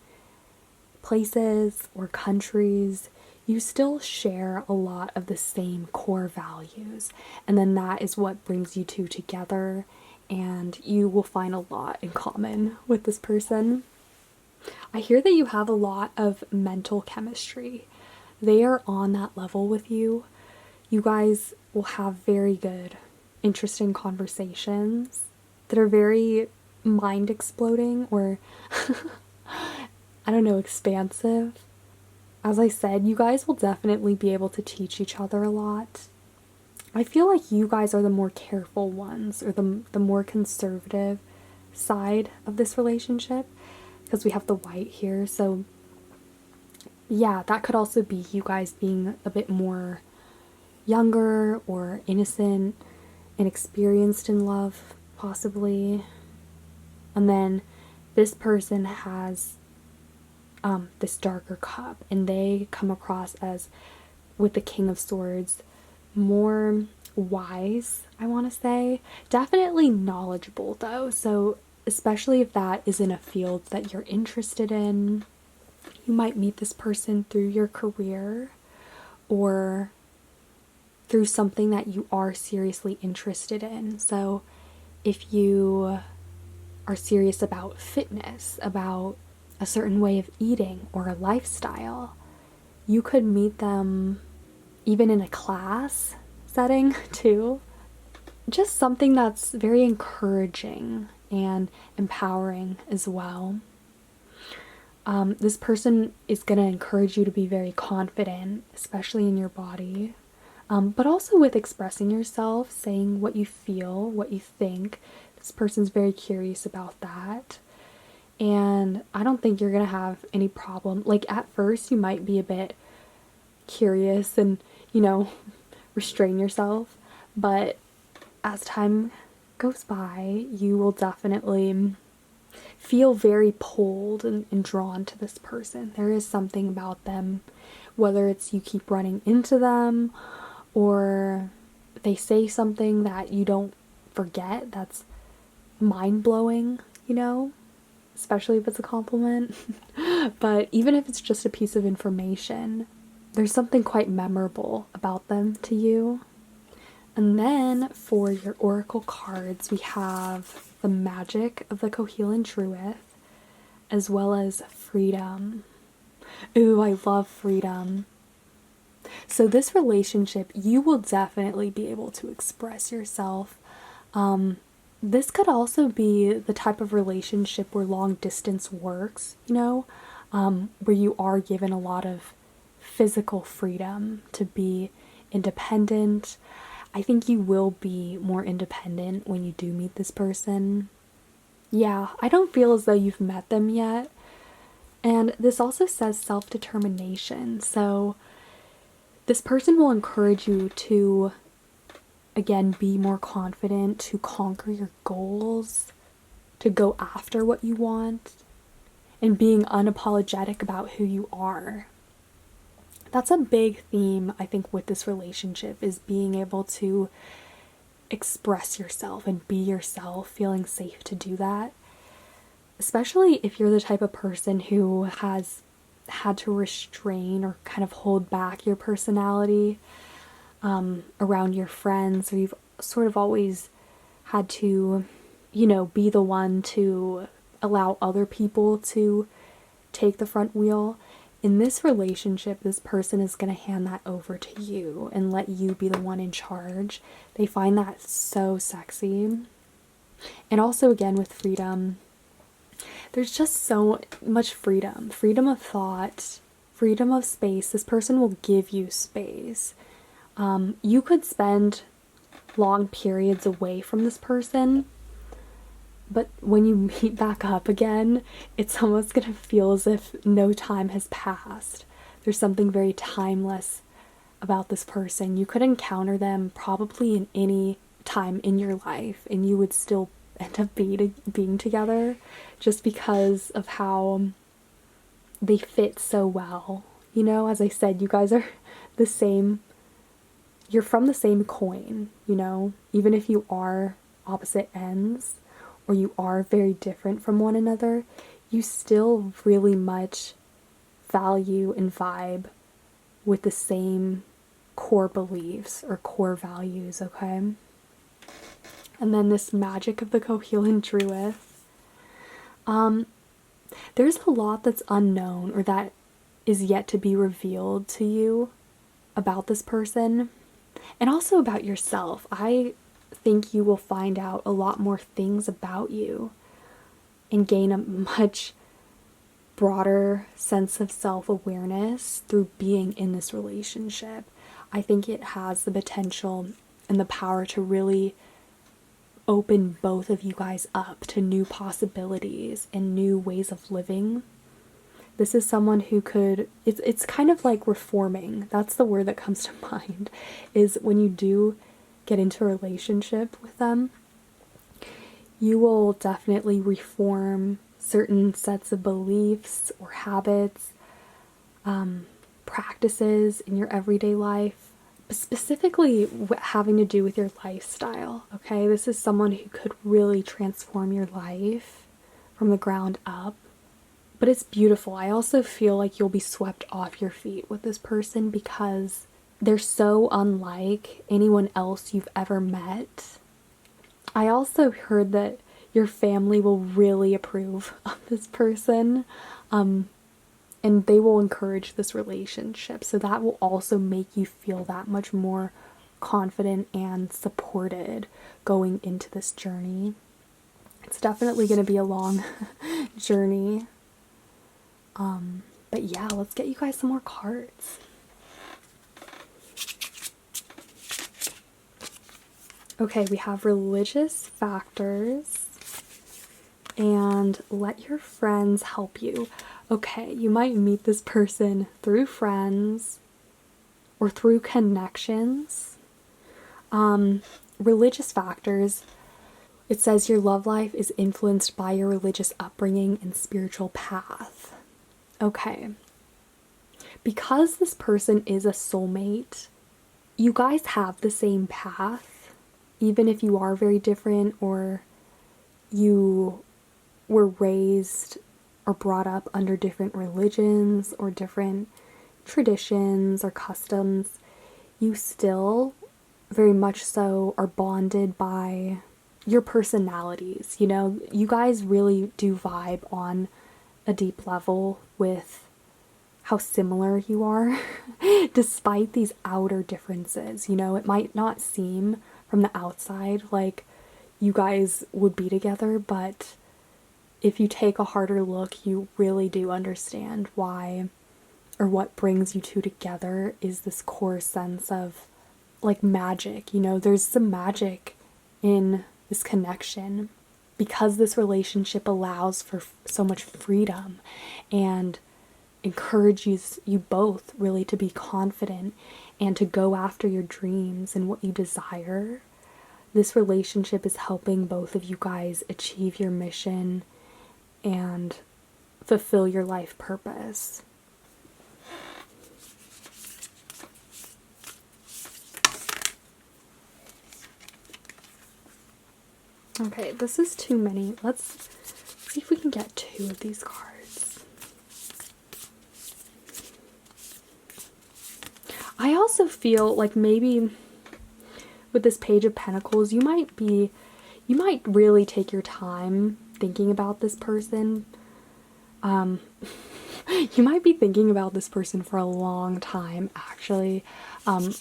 places or countries, you still share a lot of the same core values. And then that is what brings you two together, and you will find a lot in common with this person. I hear that you have a lot of mental chemistry. They are on that level with you. You guys will have very good, interesting conversations that are very mind exploding, or I don't know, expansive. As I said, you guys will definitely be able to teach each other a lot. I feel like you guys are the more careful ones, or the more conservative side of this relationship, because we have the white here. So yeah, that could also be you guys being a bit more younger or innocent, inexperienced in love, possibly. And then this person has this darker cup, and they come across as, with the King of Swords, more wise, I want to say. Definitely knowledgeable, though. So especially if that is in a field that you're interested in, you might meet this person through your career or through something that you are seriously interested in. So if you are serious about fitness, about a certain way of eating or a lifestyle, you could meet them even in a class setting too. Just something that's very encouraging and empowering as well. This person is going to encourage you to be very confident, especially in your body, but also with expressing yourself, saying what you feel, what you think. This person's very curious about that. And I don't think you're going to have any problem. Like, at first, you might be a bit curious and, restrain yourself. But as time goes by, you will definitely feel very pulled and drawn to this person. There is something about them, whether it's you keep running into them or they say something that you don't forget that's mind-blowing, especially if it's a compliment. But even if it's just a piece of information, there's something quite memorable about them to you. And then for your oracle cards, we have the Magic of the Kohelan Druid, as well as Freedom. Ooh, I love freedom. So this relationship, you will definitely be able to express yourself. This could also be the type of relationship where long distance works, where you are given a lot of physical freedom to be independent. I think you will be more independent when you do meet this person. Yeah, I don't feel as though you've met them yet. And this also says self-determination. So this person will encourage you to, again, be more confident, to conquer your goals, to go after what you want, and being unapologetic about who you are. That's a big theme, I think, with this relationship, is being able to express yourself and be yourself, feeling safe to do that. Especially if you're the type of person who has had to restrain or kind of hold back your personality around your friends, or you've sort of always had to, be the one to allow other people to take the front wheel. In this relationship, this person is going to hand that over to you and let you be the one in charge. They find that so sexy. And also, again, with freedom, there's just so much freedom. Freedom of thought, freedom of space. This person will give you space. You could spend long periods away from this person, but when you meet back up again, it's almost gonna feel as if no time has passed. There's something very timeless about this person. You could encounter them probably in any time in your life, and you would still end up being together, just because of how they fit so well. As I said, you guys are the same. You're from the same coin, even if you are opposite ends, or you are very different from one another, you still really much value and vibe with the same core beliefs or core values, okay? And then this magic of the Cohelan Druid. There's a lot that's unknown or that is yet to be revealed to you about this person and also about yourself. I think you will find out a lot more things about you and gain a much broader sense of self-awareness through being in this relationship. I think it has the potential and the power to really open both of you guys up to new possibilities and new ways of living. This is someone who could, it's kind of like reforming. That's the word that comes to mind, is when you do get into a relationship with them, you will definitely reform certain sets of beliefs or habits, practices in your everyday life, specifically having to do with your lifestyle, okay? This is someone who could really transform your life from the ground up. But it's beautiful. I also feel like you'll be swept off your feet with this person because they're so unlike anyone else you've ever met. I also heard that your family will really approve of this person, and they will encourage this relationship. So that will also make you feel that much more confident and supported going into this journey. It's definitely going to be a long journey. But yeah, let's get you guys some more cards. Okay, we have religious factors and let your friends help you. Okay, you might meet this person through friends or through connections. Religious factors, it says your love life is influenced by your religious upbringing and spiritual path. Okay, because this person is a soulmate, you guys have the same path, even if you are very different or you were raised or brought up under different religions or different traditions or customs. You still very much so are bonded by your personalities. You know, you guys really do vibe on a deep level with how similar you are despite these outer differences. You know, it might not seem from the outside like you guys would be together, but if you take a harder look, you really do understand why, or what brings you two together is this core sense of like magic. You know, there's some magic in this connection because this relationship allows for so much freedom and encourages you both really to be confident and to go after your dreams and what you desire. This relationship is helping both of you guys achieve your mission and fulfill your life purpose. Okay, this is too many. Let's see if we can get 2 of these cards. I also feel like maybe with this Page of Pentacles, you might really take your time thinking about this person. You might be thinking about this person for a long time, actually, and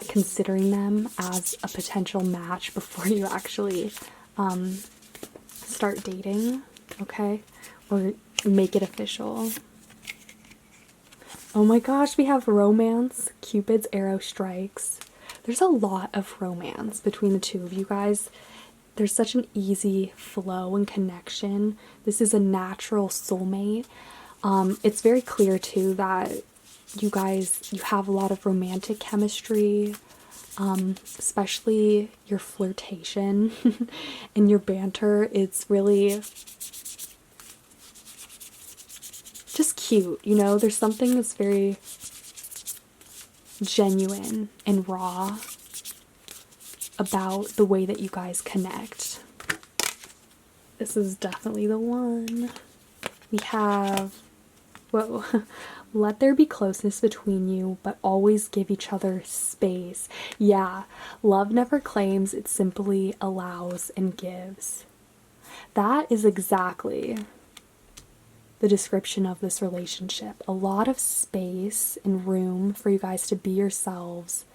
considering them as a potential match before you actually start dating, okay? Or make it official. Oh my gosh, we have romance. Cupid's arrow strikes. There's a lot of romance between the two of you guys. There's such an easy flow and connection. This is a natural soulmate. It's very clear too that you have a lot of romantic chemistry, especially your flirtation and your banter. It's really just cute, you know? There's something that's very genuine and raw about the way that you guys connect. This is definitely the one. We have Whoa. Let there be closeness between you, but always give each other space. Yeah, love never claims, it simply allows and gives. That is exactly the description of this relationship. A lot of space and room for you guys to be yourselves,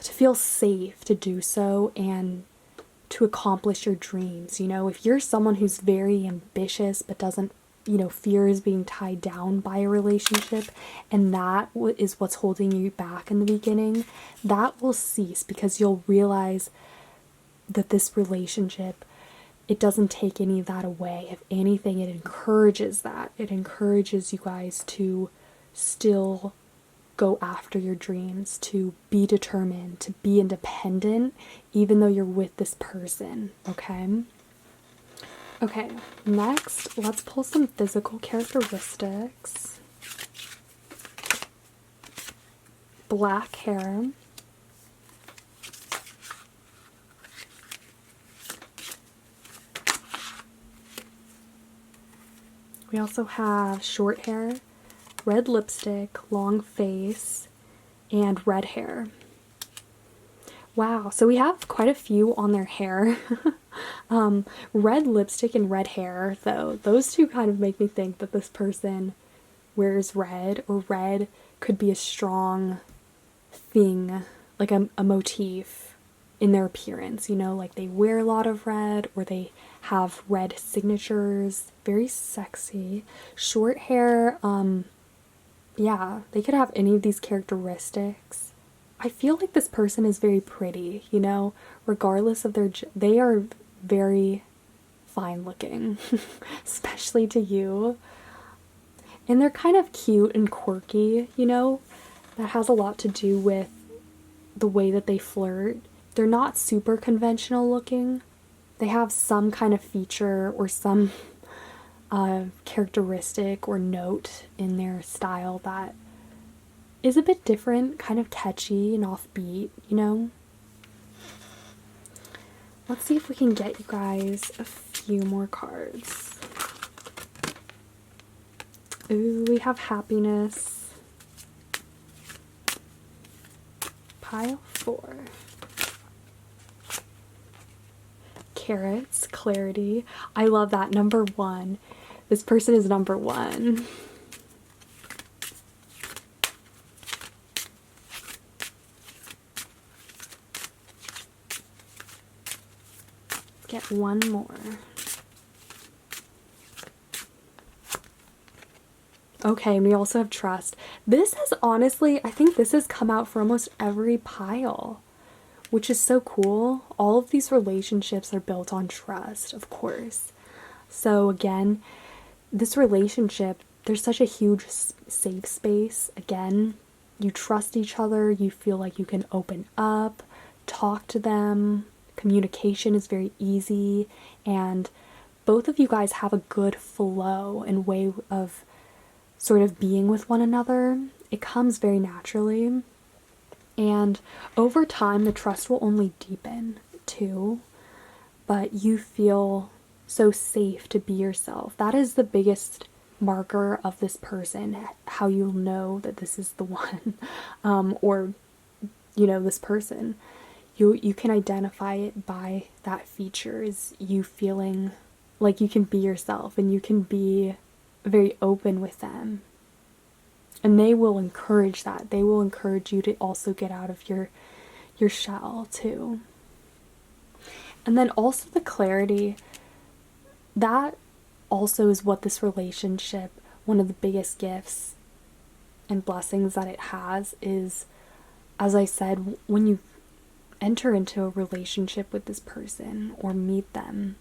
to feel safe to do so, and to accomplish your dreams. You know, if you're someone who's very ambitious but doesn't, fears being tied down by a relationship, and that is what's holding you back in the beginning, that will cease because you'll realize that this relationship, it doesn't take any of that away. If anything, it encourages that. It encourages you guys to still go after your dreams, to be determined, to be independent, even though you're with this person, okay? Okay, next, let's pull some physical characteristics. Black hair. We also have short hair, red lipstick, long face, and red hair. Wow, so we have quite a few on their hair. Red lipstick and red hair, though, those two kind of make me think that this person wears red, or red could be a strong thing, like a motif in their appearance, like they wear a lot of red, or they have red signatures. Very sexy. Short hair, yeah, they could have any of these characteristics. I feel like this person is very pretty, regardless of they are very fine looking, especially to you. And they're kind of cute and quirky, that has a lot to do with the way that they flirt. They're not super conventional looking. They have some kind of feature or some characteristic or note in their style that is a bit different, kind of catchy and offbeat, Let's see if we can get you guys a few more cards. Ooh, we have happiness. Pile 4. Carrots, clarity. I love that. Number 1. This person is number 1. Get one more. Okay, and we also have trust. This has honestly, I think this has come out for almost every pile, which is so cool. All of these relationships are built on trust, of course. So again, this relationship, there's such a huge safe space. Again, you trust each other, you feel like you can open up, talk to them. Communication is very easy, and both of you guys have a good flow and way of sort of being with one another. It comes very naturally, and over time the trust will only deepen too, but you feel so safe to be yourself. That is the biggest marker of this person, how you'll know that this is the one, or this person. You can identify it by that feature, is you feeling like you can be yourself and you can be very open with them. And they will encourage that. They will encourage you to also get out of your shell too. And then also the clarity, that also is what this relationship, one of the biggest gifts and blessings that it has is, as I said, when you enter into a relationship with this person or meet them,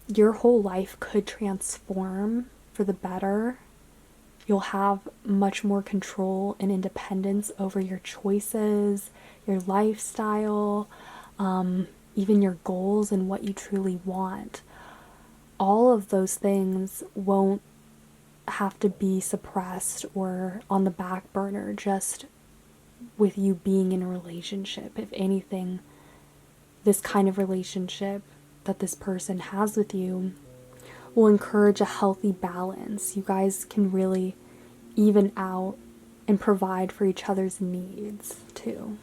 your whole life could transform for the better. You'll have much more control and independence over your choices, your lifestyle, even your goals and what you truly want. All of those things won't have to be suppressed or on the back burner just with you being in a relationship. If anything, this kind of relationship that this person has with you will encourage a healthy balance. You guys can really even out and provide for each other's needs too.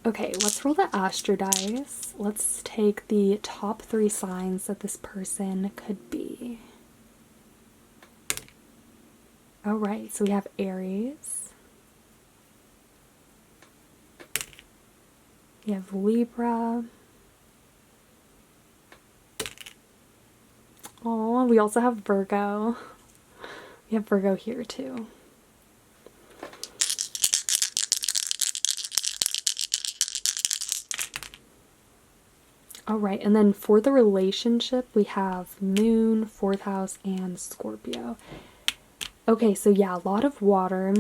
Okay, let's roll the Astro dice. Let's take the top 3 signs that this person could be. Alright, so we have Aries. We have Libra. Oh, we also have Virgo. We have Virgo here too. Alright, and then for the relationship, we have Moon, 4th house, and Scorpio. Okay, so yeah, a lot of water.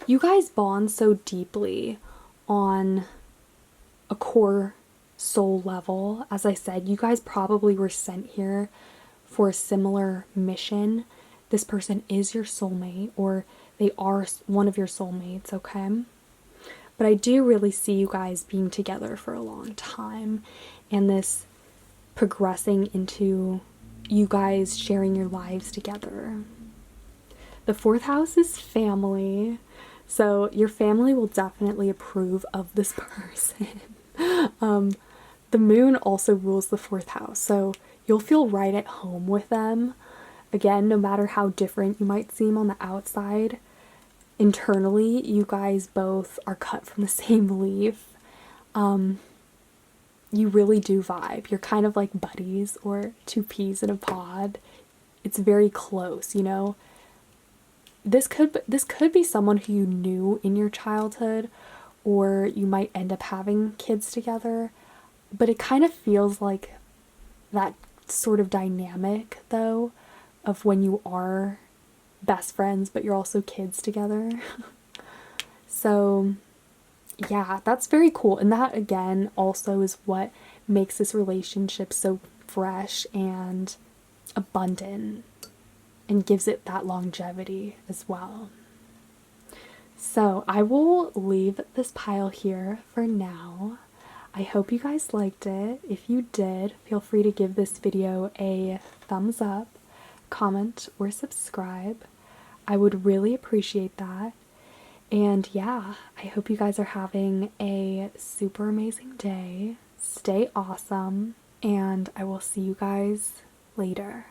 You guys bond so deeply on a core soul level. As I said, you guys probably were sent here for a similar mission. This person is your soulmate, or they are one of your soulmates, okay? But I do really see you guys being together for a long time, and this progressing into you guys sharing your lives together. The 4th house is family, so your family will definitely approve of this person. The moon also rules the 4th house, so you'll feel right at home with them. Again, no matter how different you might seem on the outside, internally, you guys both are cut from the same leaf. You really do vibe. You're kind of like buddies or 2 peas in a pod. It's very close, you know? This could be someone who you knew in your childhood, or you might end up having kids together, but it kind of feels like that sort of dynamic, though, of when you are best friends, but you're also kids together. So, yeah, that's very cool. And that, again, also is what makes this relationship so fresh and abundant and gives it that longevity as well. So I will leave this pile here for now. I hope you guys liked it. If you did, feel free to give this video a thumbs up, comment, or subscribe. I would really appreciate that. And yeah, I hope you guys are having a super amazing day. Stay awesome, and I will see you guys later.